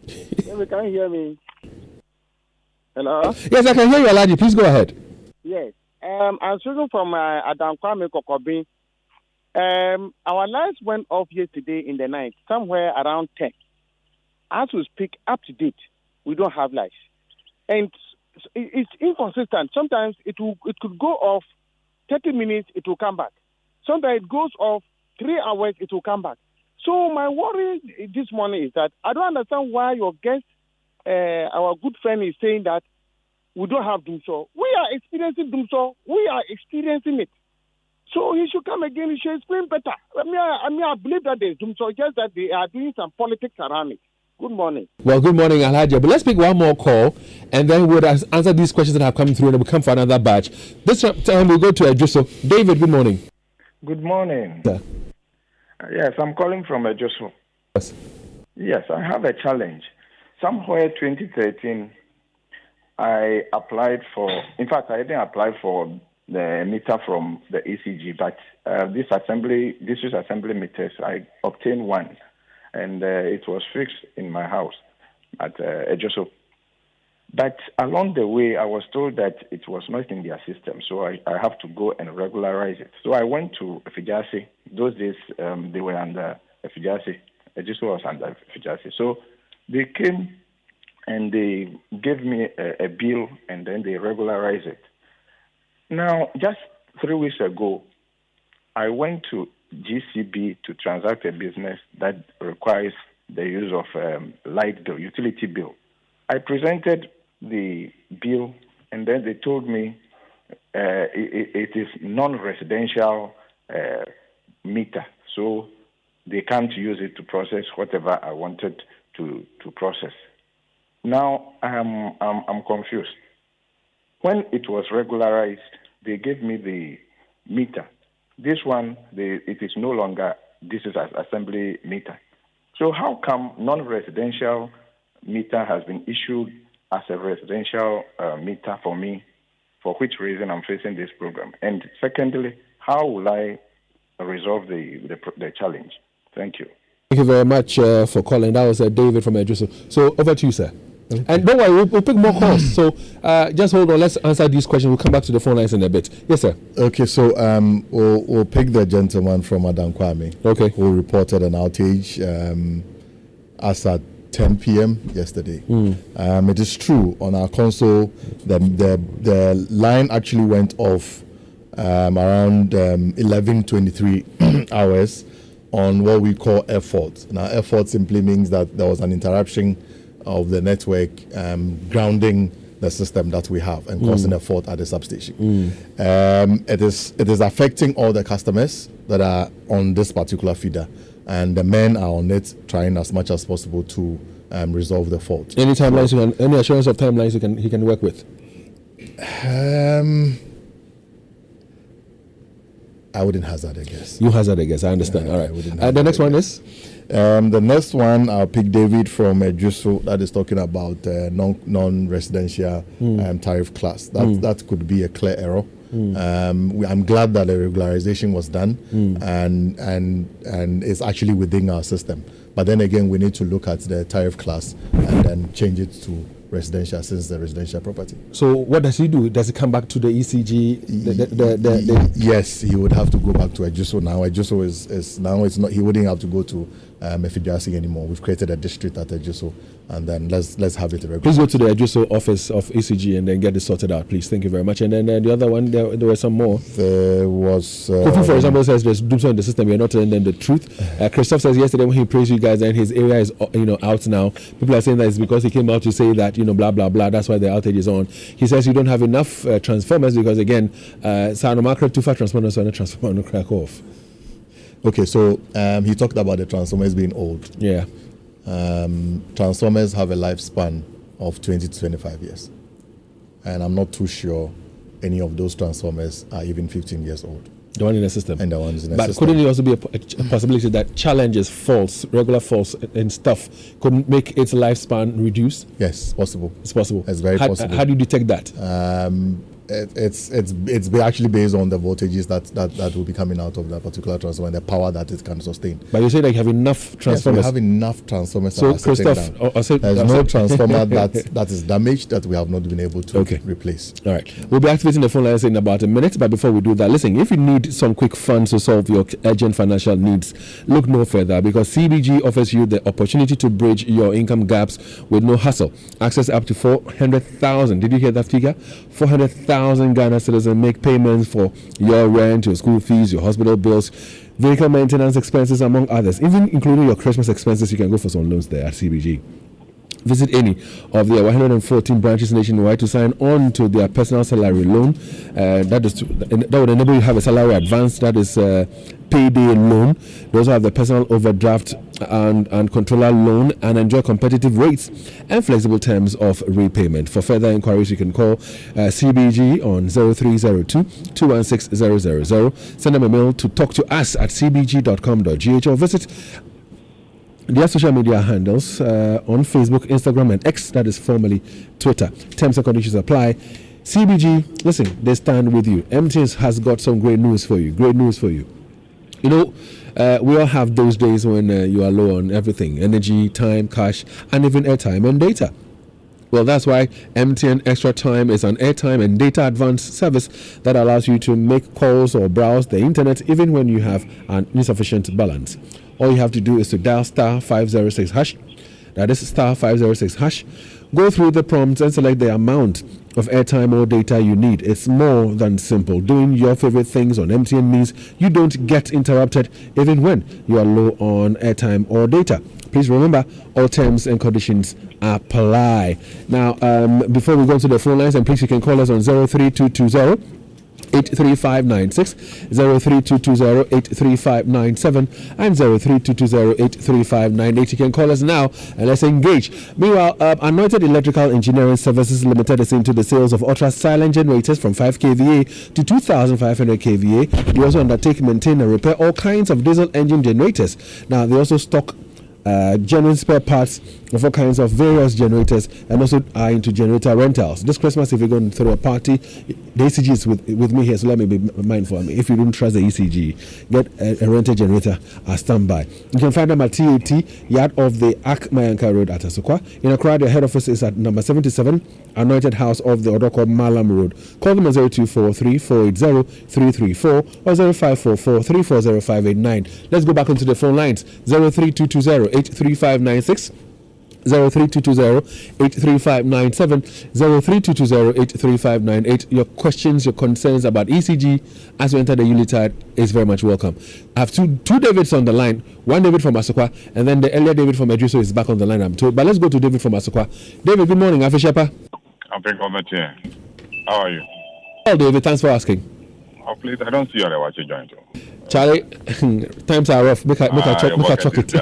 David, can you hear me? Hello? Yes, I can hear you, Alhaji. Please go ahead. Yes. I'm speaking from Adam Kwame Kokobing. Our lights went off yesterday in the night, somewhere around 10. As we speak, up to date, we don't have lights. And it's inconsistent. Sometimes it could go off 30 minutes, it will come back. Sometimes it goes off 3 hours, it will come back. So my worry this morning is that I don't understand why your guest, our good friend, is saying that we don't have Dumso. We are experiencing Dumso. We are experiencing it. So he should come again. He should explain better. I believe that there's Dumso, just that they are doing some politics around it. Good morning. Well, good morning, Alhaji. But let's pick one more call, and then we'll answer these questions that have come through, and then we'll come for another batch. This time we'll go to Ejuso. David, good morning. Good morning. Yeah. Yes, I'm calling from Ejuso. Yes. Yes, I have a challenge. Somewhere 2013, I applied for, in fact, I didn't apply for the meter from the ECG, but this assembly meters, I obtained one, and it was fixed in my house at Ejuso. But along the way, I was told that it was not in their system, so I have to go and regularize it. So I went to Fijasi. Those days, they were under Fijasi. Ejuso was under Fijasi. So they came and they gave me a bill, and then they regularized it. Now, just 3 weeks ago, I went to GCB to transact a business that requires the use of light bill, utility bill. I presented the bill, and then they told me it is non-residential meter, so they can't use it to process whatever I wanted to process. Now I'm confused. When it was regularized, they gave me the meter. This one, it is no longer. This is an assembly meter. So how come non-residential meter has been issued as a residential meter for me, for which reason I'm facing this problem. And secondly, how will I resolve the challenge? Thank you. Thank you very much for calling. That was David from Edruso. So over to you, sir. Okay. And don't worry, we'll pick more calls. So just hold on. Let's answer these questions. We'll come back to the phone lines in a bit. Yes, sir. Okay, so we'll pick the gentleman from Adam Kwame. Okay. Who reported an outage as at 10 p.m. yesterday. It is true, on our console, the line actually went off around 11:23 hours on what we call air fault. Now, air fault simply means that there was an interruption of the network, grounding the system that we have and causing a fault at the substation. It is affecting all the customers that are on this particular feeder, and the men are on it trying as much as possible to resolve the fault. Any timelines? Any assurance of timelines he can work with? I wouldn't hazard a guess. You hazard a guess. I understand. All right. The next one is. The next one, I'll pick David from Jusso, that is talking about non-residential tariff class. That could be a clear error. I'm glad that the regularization was done and it's actually within our system. But then again, we need to look at the tariff class and then change it to residential, since the residential property. So what does he do? Does he come back to the ECG? Yes, he would have to go back to Ejuso now. Ejuso is now, it's not, he wouldn't have to go to Mefidiasi anymore. We've created a district at Ejuso, and then let's have it regular. Please go to the Ejuso office of ECG and then get this sorted out, please. Thank you very much. And then the other one, there were some more. There was Kofi, for example, says there's dooms in the system. You're not telling them the truth. Christoph says yesterday when he praised you guys and his area is out now, people are saying that it's because he came out to say that blah blah blah. That's why the outage is on. He says you don't have enough transformers because again, Sanomakra too far transformers are not transformer crack off. Okay, so he talked about the transformers being old. Yeah. Transformers have a lifespan of 20 to 25 years. And I'm not too sure any of those transformers are even 15 years old. The one in the system. And the ones in the system. But couldn't it also be a possibility that challenges, faults, regular faults and stuff could make its lifespan reduce? Yes, possible. It's possible. It's very possible. How do you detect that? It's actually based on the voltages that will be coming out of that particular transformer and the power that it can sustain. But you say that you have enough transformers. Yes, we have enough transformers. So Christoph, there's no transformer that is damaged that we have not been able to replace. All right, we'll be activating the phone lines in about a minute. But before we do that, listen, if you need some quick funds to solve your urgent financial needs, look no further, because CBG offers you the opportunity to bridge your income gaps with no hassle. Access up to 400,000. Did you hear that figure? 400,000 Ghana citizens make payments for your rent, your school fees, your hospital bills, vehicle maintenance expenses, among others, even including your Christmas expenses. You can go for some loans there at CBG. Visit any of their 114 branches nationwide to sign on to their personal salary loan. That would enable you to have a salary advance, that is payday loan. They also have the personal overdraft and controller loan, and enjoy competitive rates and flexible terms of repayment. For further inquiries, you can call CBG on 0302 216 000. Send them a mail to talk to us at cbg.com.gh or visit their social media handles on Facebook, Instagram, and X, that is formerly Twitter. Terms and conditions apply. CBG, listen, they stand with you. MTN has got some great news for you. Great news for you. We all have those days when you are low on everything: energy, time, cash, and even airtime and data. Well, that's why MTN Extra Time is an airtime and data advance service that allows you to make calls or browse the internet even when you have an insufficient balance. All you have to do is to dial *506#. That is *506#. Go through the prompts and select the amount of airtime or data you need. It's more than simple. Doing your favorite things on MTN means you don't get interrupted even when you are low on airtime or data. Please remember, all terms and conditions apply. Now, before we go to the phone lines, and please, you can call us on 03220 83596, 03220 83597, and 03220 83598. You can call us now and let's engage. Meanwhile, Anointed Electrical Engineering Services Limited is into the sales of ultra silent generators from 5 kVA to 2,500 kVA. They also undertake, maintain, and repair all kinds of diesel engine generators. Now, they also stock genuine spare parts of all kinds of various generators, and also are into generator rentals. This Christmas, if you're going to throw a party, the ECG is with me here, so let me be mindful. If you don't trust the ECG, get a rented generator at standby. You can find them at TAT, yard of the Ak Mayanka Road at Asokwa. In Accra, their head office is at number 77, Anointed House of the Odoko Malam Road. Call them at 0243-480-334 or 0544-340589. Let's go back onto the phone lines. 03220-83596. 03220-83597, 03220-83598. Your questions, your concerns about ECG as we enter the Unitard is very much welcome. I have two Davids on the line. One David from Asokwa, and then the earlier David from Edriso is back on the line, I'm told. But let's go to David from Asokwa. David, good morning. Afishapa. I'm very good. How are you? Well, David, thanks for asking. Oh, please, I don't see you watch your joint. Charlie, times are rough. Make a chuck it.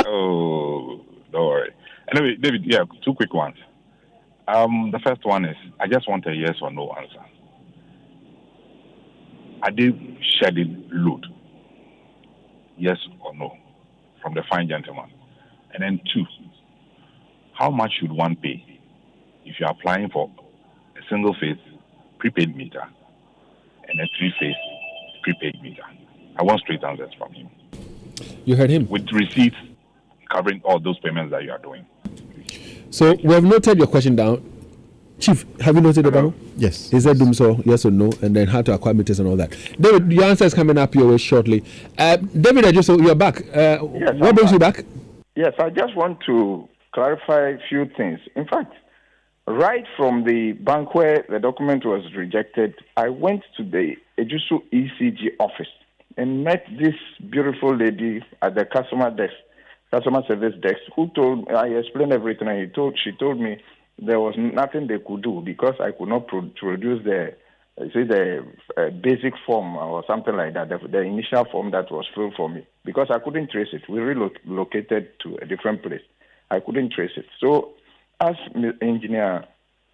Oh, don't worry. Anyway, David, yeah, two quick ones. The first one is, I just want a yes or no answer. Are they shedding load? Yes or no? From the fine gentleman. And then two, how much should one pay if you're applying for a single phase prepaid meter and a 3-phase prepaid meter? I want straight answers from him. You heard him. With receipts covering all those payments that you are doing. So we have noted your question down. Chief, have you noted it down? Yes. Is that so? Yes or no? And then how to acquire meters and all that. David, your answer is coming up your way shortly. David, so you're back. Yes, what brings you back? Yes, I just want to clarify a few things. In fact, right from the bank where the document was rejected, I went to the Ejusu ECG office and met this beautiful lady at the customer service desk, who told I explained everything, and she told me there was nothing they could do because I could not produce the basic form or something like that, the initial form that was filled for me, because I couldn't trace it. We relocated to a different place. I couldn't trace it. So as engineer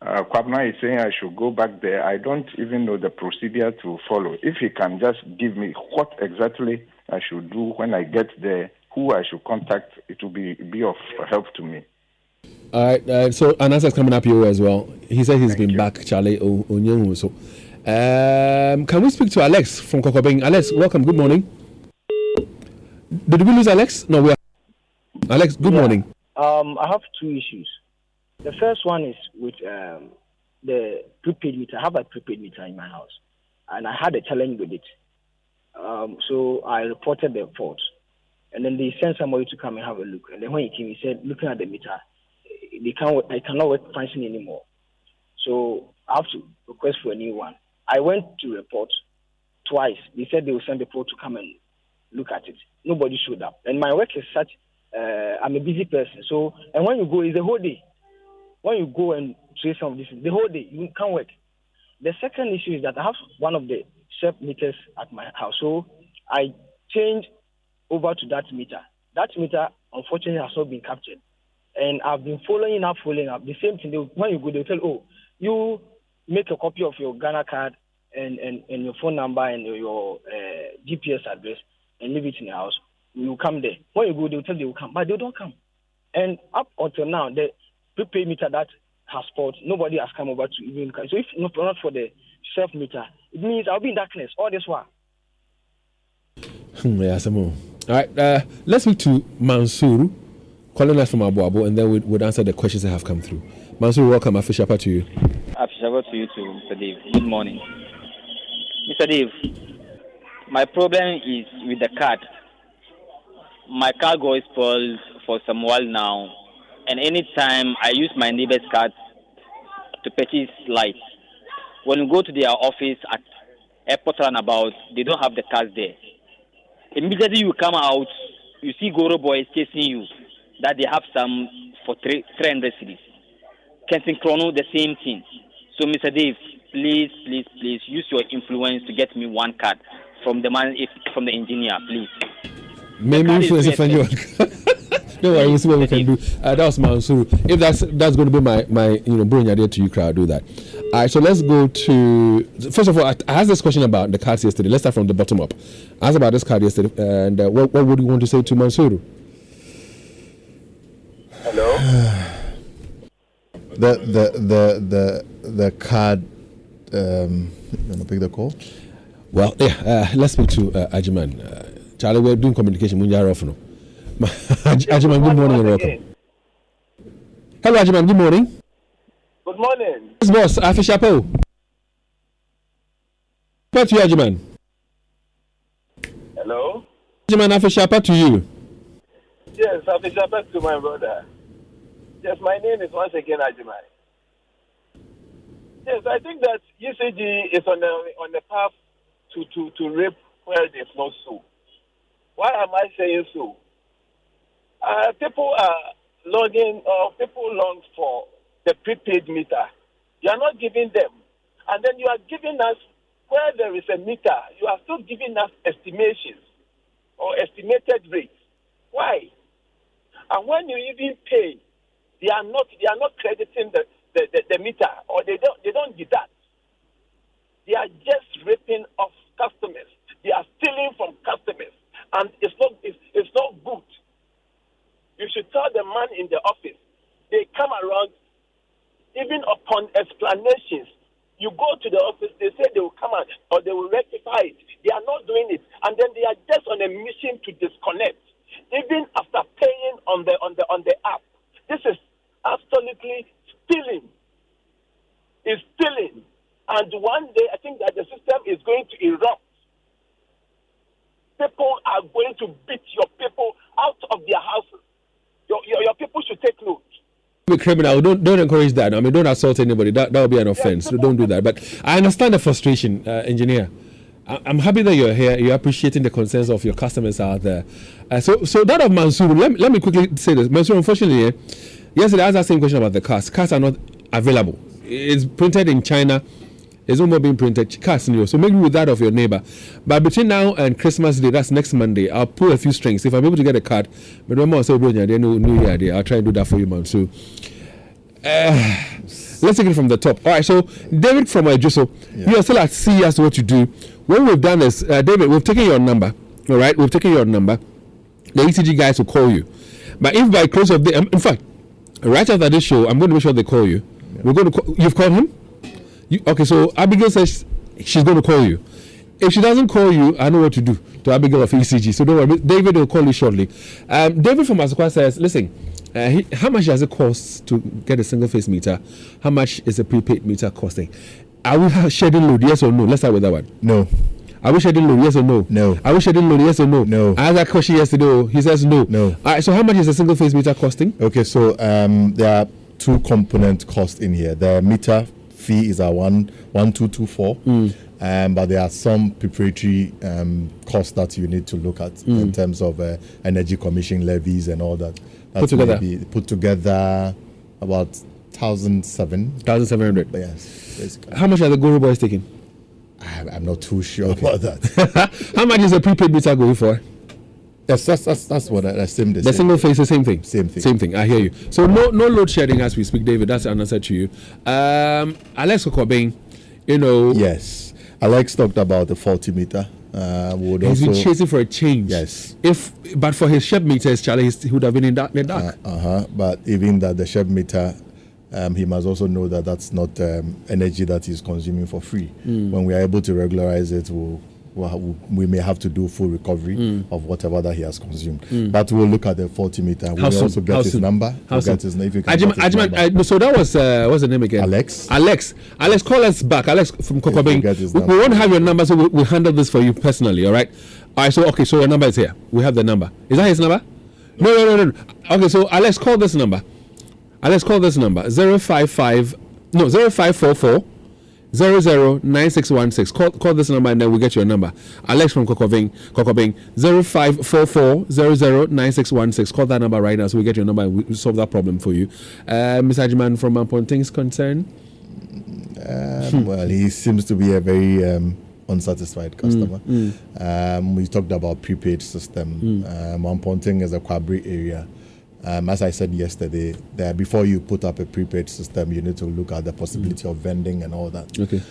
Kwabna is saying I should go back there, I don't even know the procedure to follow. If he can just give me what exactly I should do when I get there, who I should contact, it will be of help to me. All right. So an answer is coming up here as well. He said he's been back, Charlie Onyenwu. So, can we speak to Alex from Kokobeng? Alex, welcome. Good morning. Did we lose Alex? No, we are. Alex, good morning. I have two issues. The first one is with the prepaid meter. I have a prepaid meter in my house, and I had a challenge with it. So I reported the fault. And then they sent somebody to come and have a look. And then when he came, he said, looking at the meter, I cannot work function anymore. So I have to request for a new one. I went to report twice. They said they will send people to come and look at it. Nobody showed up. And my work is such, I'm a busy person. So, and when you go, it's the whole day. When you go and trace some of this, the whole day, you can't work. The second issue is that I have one of the shelf meters at my house. So I changed over to that meter. That meter, unfortunately, has not been captured. And I've been following up. The same thing, when you go, they'll tell, you make a copy of your Ghana card and your phone number and your GPS address and leave it in your house. You come there. When you go, they'll tell you will come, but they don't come. And up until now, the prepaid meter that has fault, nobody has come over to even come. So if not for the self meter, it means I'll be in darkness all this while. Yeah, some more. All right, let's speak to Mansour, calling us from Abu Abu, and then we'll answer the questions that have come through. Mansour, welcome. Afishapa to you. Afishapa to you too, Mr. Dave. Good morning. Mr. Dave, my problem is with the card. My car got spoiled for some while now, and anytime I use my neighbor's card to purchase lights, when you go to their office at airport runabout, they don't have the cards there. Immediately you come out, you see Goro boys chasing you, that they have some for 300 cities. Kenton Chrono, the same thing. So, Mr. Dave, please use your influence to get me one card from the man, from the engineer, please. Maybe influence from you. No worry, we'll see what we can do. That was Mansour. If that's going to be my bring idea to you, crowd, I'll do that. All right, so let's go to. First of all, I asked this question about the cards yesterday. Let's start from the bottom up. I asked about this card yesterday, and what would you want to say to Mansour? Hello. The card. You want to pick the call? Well, yeah. Let's speak to Ajiman. Charlie, we're doing communication. Ajiman, good morning and welcome. Hello, Ajiman. Good morning. Good morning. Yes, boss. Afi Chapeau. What to you, Ajiman? Hello. Ajiman, Afi Chapeau to you. Yes, Afi Chapeau to my brother. Yes, my name is once again Ajiman. Yes, I think that ECG is on the path to rape where there's no so. Why am I saying so? People are people long for the prepaid meter. You are not giving them. And then you are giving us, where there is a meter, you are still giving us estimations or estimated rates. Why? And when you even pay, they are not crediting the meter, or they don't deduct. They are just ripping off customers. They are stealing from customers, and it's not good. You should tell the man in the office. They come around, even upon explanations. You go to the office, they say they will come out or they will rectify it. They are not doing it, and then they are just on a mission to disconnect. Even after paying on the app, this is absolutely stealing. It's stealing, and one day I think that the system is going to erupt. People are going to beat your people out of their houses. Your people should take note. Be criminal. Don't encourage that. I mean, don't assault anybody. That would be an offense. So don't do that. But I understand the frustration, engineer. I'm happy that you're here. You're appreciating the concerns of your customers out there. So that of Mansour. Let me quickly say this. Mansour, unfortunately, yesterday I asked that same question about the cars. Cars are not available. It's printed in China. It's no more being printed. Cars new. So maybe with that of your neighbor. But between now and Christmas Day, that's next Monday, I'll pull a few strings. If I'm able to get a card, but no more. So New Year Day, I'll try and do that for you, man. So let's take it from the top. All right. So David from Ejuso, you are still at sea as to what you do. What we've done is, David, we've taken your number. All right, we've taken your number. The ECG guys will call you. But if by close of the, in fact, right after this show, I'm going to make sure they call you. Yeah. We're going to call, you've called him? Okay, so Abigail says she's going to call you. If she doesn't call you, I know what to do to Abigail of ECG. So don't worry, David will call you shortly. David from Asukwa says, listen, how much does it cost to get a single phase meter? How much is a prepaid meter costing? Are we shedding load, yes or no? Let's start with that one. No. Are we shedding load, yes or no? No. Are we shedding load, yes or no? No. I asked that question yesterday. He says no. No. All right, so how much is a single phase meter costing? Okay, so there are two component costs in here. The meter fee is a 1224, but there are some preparatory costs that you need to look at in terms of energy commission levies and all that. Put together about 1,700. Yes, basically. How much are the Guru boys taking? I'm not too sure about that. How much is a prepaid meter going for? Yes, that's what I assume. The single phase, the same thing. Same thing. Same thing. I hear you. So no load shedding as we speak, David. That's an answer to you. Alex Okobeng, Yes, Alex talked about the faulty meter. He's been chasing for a change. Yes. But for his Shep meters, Charlie, he would have been in the dark. But even that the Shep meter, he must also know that that's not energy that he's consuming for free. When we are able to regularize it, we may have to do full recovery of whatever that he has consumed. But we'll look at the faulty meter. We'll also get his number. So that was what's the name again? Alex, call us back. Alex from Kokobeng. We won't have your number, so we'll handle this for you personally. All right. So your number is here. We have the number. Is that his number? No. Okay, so Alex, call this number. 055 0544 009616. Call this number and then we'll get your number. Alex from Kokobeng 0544 009616. Call that number right now so we get your number and we'll solve that problem for you. Mr. Ajiman from Amponting's concern? Well, he seems to be a very unsatisfied customer. We talked about prepaid system. Amponting is a Kwabri area. As I said yesterday, that before you put up a prepaid system, you need to look at the possibility of vending and all that. Okay.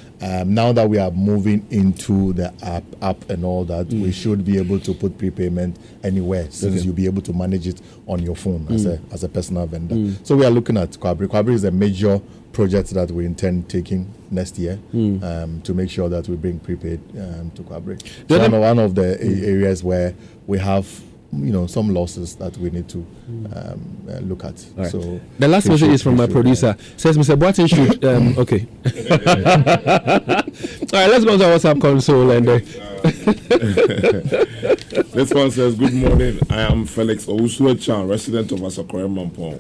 Now that we are moving into the app and all that, we should be able to put prepayment anywhere, since you'll be able to manage it on your phone as a personal vendor. So we are looking at Kwabri. Kwabri is a major project that we intend taking next year to make sure that we bring prepaid to Kwabri. So one of the areas where we have some losses that we need to look at. Right. So the last message is from my producer. Says Mr. Boateng should okay. All right, let's go to our WhatsApp console and this one says, good morning. I am Felix Owusu-Chan, resident of Asokore Mampong.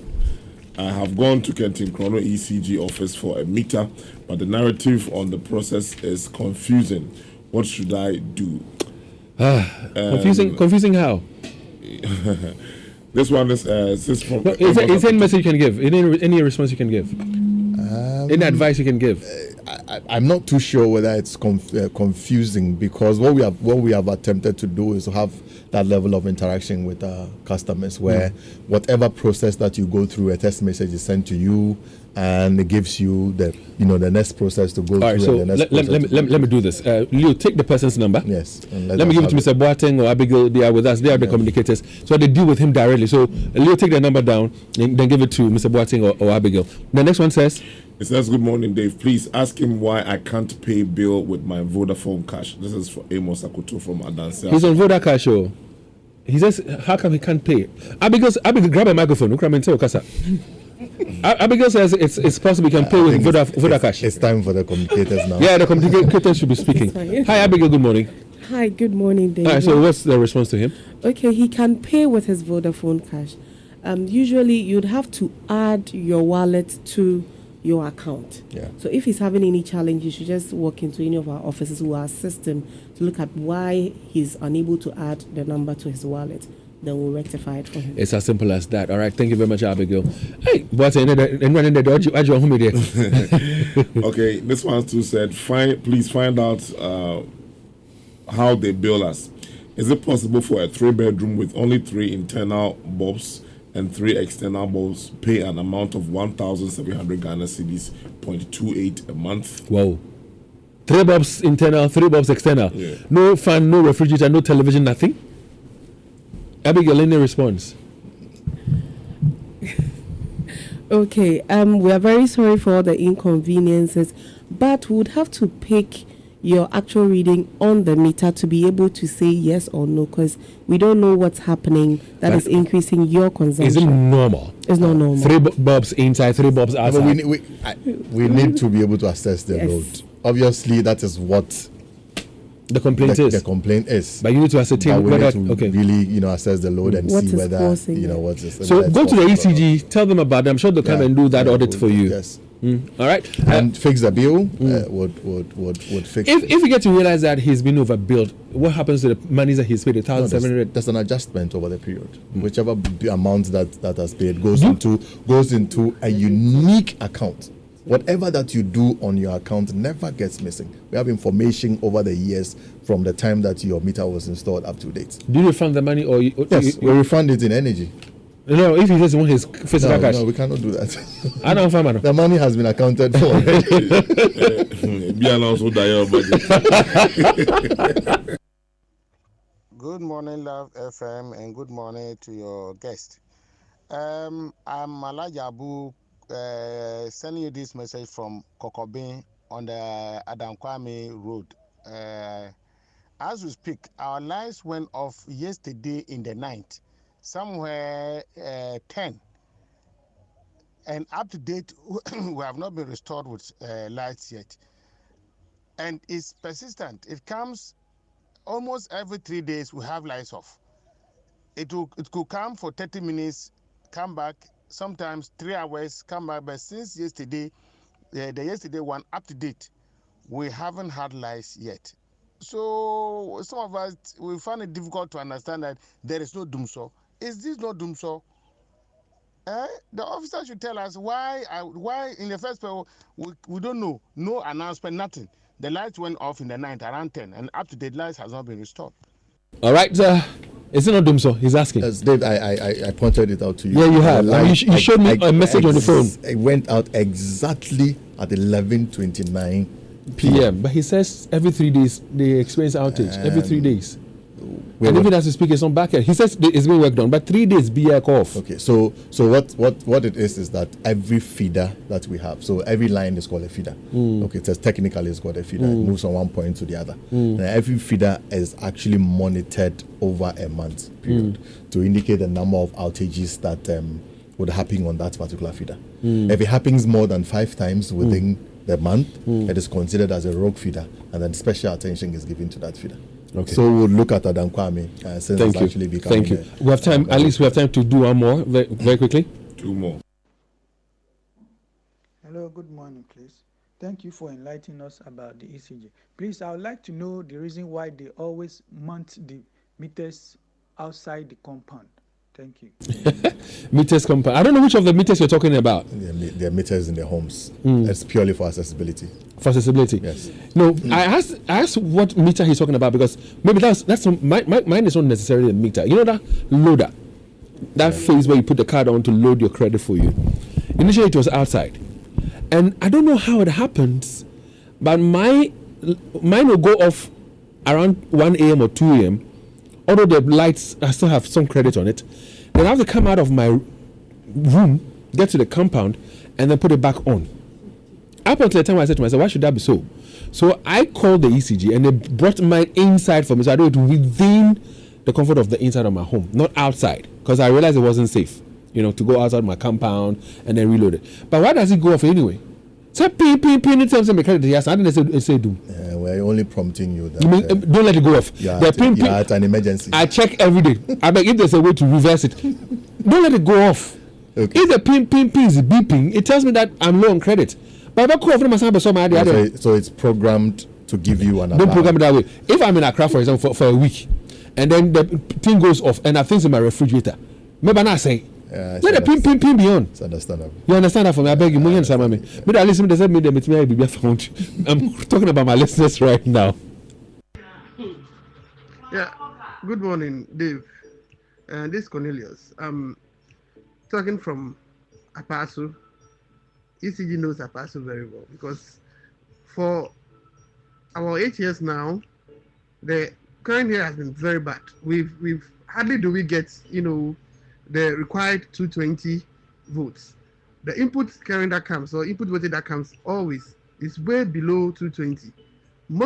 I have gone to Kentin Chrono ECG office for a meter, but the narrative on the process is confusing. What should I do? Confusing how? This one is from. Is there any message you can give? Any response you can give? Any advice you can give? I'm not too sure whether it's confusing, because what we have attempted to do is to have that level of interaction with our customers, where whatever process that you go through, a text message is sent to you, and it gives you the next process to go through. All right, so let me do this. Leo, take the person's number. Yes. Let me give it to Mr. Boateng or Abigail. They are with us. They are the communicators, so they deal with him directly. So Leo, take the number down, and then give it to Mr. Boateng or Abigail. The next one says. It says, good morning, Dave. Please ask him why I can't pay bill with my Vodafone cash. This is for Amos Akuto from Adansia. He's on Vodafone cash. He says, how come he can't pay? Abigail, grab a microphone. Abigail says it's possible you can pay with Vodafone cash. It's time for the communicators now. Yeah, the communicators should be speaking. Hi, Abigail. Good morning. Hi, good morning, Dave. All right, so what's the response to him? Okay, he can pay with his Vodafone cash. Usually, you'd have to add your wallet to your account. Yeah. So if he's having any challenge, you should just walk into any of our offices who will assist him to look at why he's unable to add the number to his wallet. Then we'll rectify it for him. It's as simple as that. All right. Thank you very much, Abigail. Hey, but okay, this one too said, please find out how they bill us. Is it possible for a 3-bedroom with only 3 internal bulbs and 3 external bulbs pay an amount of 1,700 Ghana cedis, 0.28 a month? Wow. 3 bulbs internal, 3 bulbs external. Yeah. No fan, no refrigerator, no television, nothing? Abigail, any response? Okay, we are very sorry for all the inconveniences, but we would have to pick your actual reading on the meter to be able to say yes or no, because we don't know what's happening that is increasing your consumption. Is it normal? It's not normal. 3 bulbs inside, 3 bulbs outside. We need to be able to assess the load. Obviously, that is what the complaint is. The complaint is. But you need to ascertain whether really, assess the load and see whether what is. So go to the ECG, tell them about it. I'm sure they'll come and do that audit for you. Yes. All right. And fix the bill. Would fix. If you get to realize that he's been overbilled, what happens to the money that he's paid? 1,700. There's an adjustment over the period. Whichever amount that has paid goes into a unique account. Whatever that you do on your account never gets missing. We have information over the years from the time that your meter was installed up to date. Do you refund the money or? Yes, we refund it in energy. No, if he doesn't want his physical cash. No, we cannot do that. I don't find the money has been accounted for. Good morning, Love FM, and good morning to your guest. I'm Alaja Abu, sending you this message from Kokobin on the Adam Kwame Road. As we speak, our lights went off yesterday in the night, somewhere 10. And up to date, we have not been restored with lights yet. And it's persistent. It comes almost every 3 days, we have lights off. It could come for 30 minutes, come back, sometimes 3 hours, come back. But since yesterday, the yesterday one up to date, we haven't had lights yet. So some of us, we find it difficult to understand that there is no doomsday. Is this not doomsday? The officer should tell us why in the first place, we don't know. No announcement, nothing. The lights went off in the night around 10, and up to date lights has not been restored. All right, Is it not Dumso? He's asking. Dave, I pointed it out to you. Yeah, you have. You showed me a message on the phone. It went out exactly at 11:29 p.m. But he says every 3 days they experience outage. Every 3 days. And even as we speak, it's on back end. He says it's being worked on, but 3 days be off. Okay, so what it is that every feeder that we have, so every line is called a feeder. Okay, it says technically it's called a feeder. It moves from one point to the other. And every feeder is actually monitored over a month period to indicate the number of outages that would happen on that particular feeder. If it happens more than 5 times within the month, it is considered as a rogue feeder, and then special attention is given to that feeder. Okay. So we'll look at Adam Kwame since it's actually becoming. Thank you. We have time. At least we have time to do one more very quickly. 2 more. Hello. Good morning, please. Thank you for enlightening us about the ECG. Please, I would like to know the reason why they always mount the meters outside the compound. Thank you. Meters compound. I don't know which of the meters you're talking about. They're meters in the homes. It's purely for accessibility. For accessibility. Yes. No, I asked what meter he's talking about because maybe that's mine is not necessarily a meter. You know that loader, that phase where you put the card on to load your credit for you. Initially it was outside, and I don't know how it happens, but mine will go off around 1 a.m. or 2 a.m. Although the lights, I still have some credit on it. Then I have to come out of my room, get to the compound, and then put it back on. Up until the time I said to myself, why should that be so? So I called the ECG and they brought mine inside for me. So I do it within the comfort of the inside of my home, not outside. Because I realized it wasn't safe, to go outside my compound and then reload it. But why does it go off anyway? So pin, it tells me credit. Yes, I didn't say do. We're only prompting you that don't let it go off. You're at an emergency. I check every day. I beg if there's a way to reverse it. Don't let it go off. Okay. If the pin is beeping, it tells me that I'm low on credit. But if I call from so it's programmed to give you an alarm. Don't program it that way. If I'm in Accra, for example, for a week, and then the thing goes off, and I have things in my refrigerator, maybe I say, let the pin be on. It's understandable. You understand that for me? I beg you, me. But I listen to me. I'm talking about my listeners right now. Yeah. Good morning, Dave. This is Cornelius. I'm talking from Apasu. ECG knows Apasu very well because for about 8 years now, the current year has been very bad. We've hardly do we get the required 220 votes. The input current that comes or input voltage that comes always is way below 220.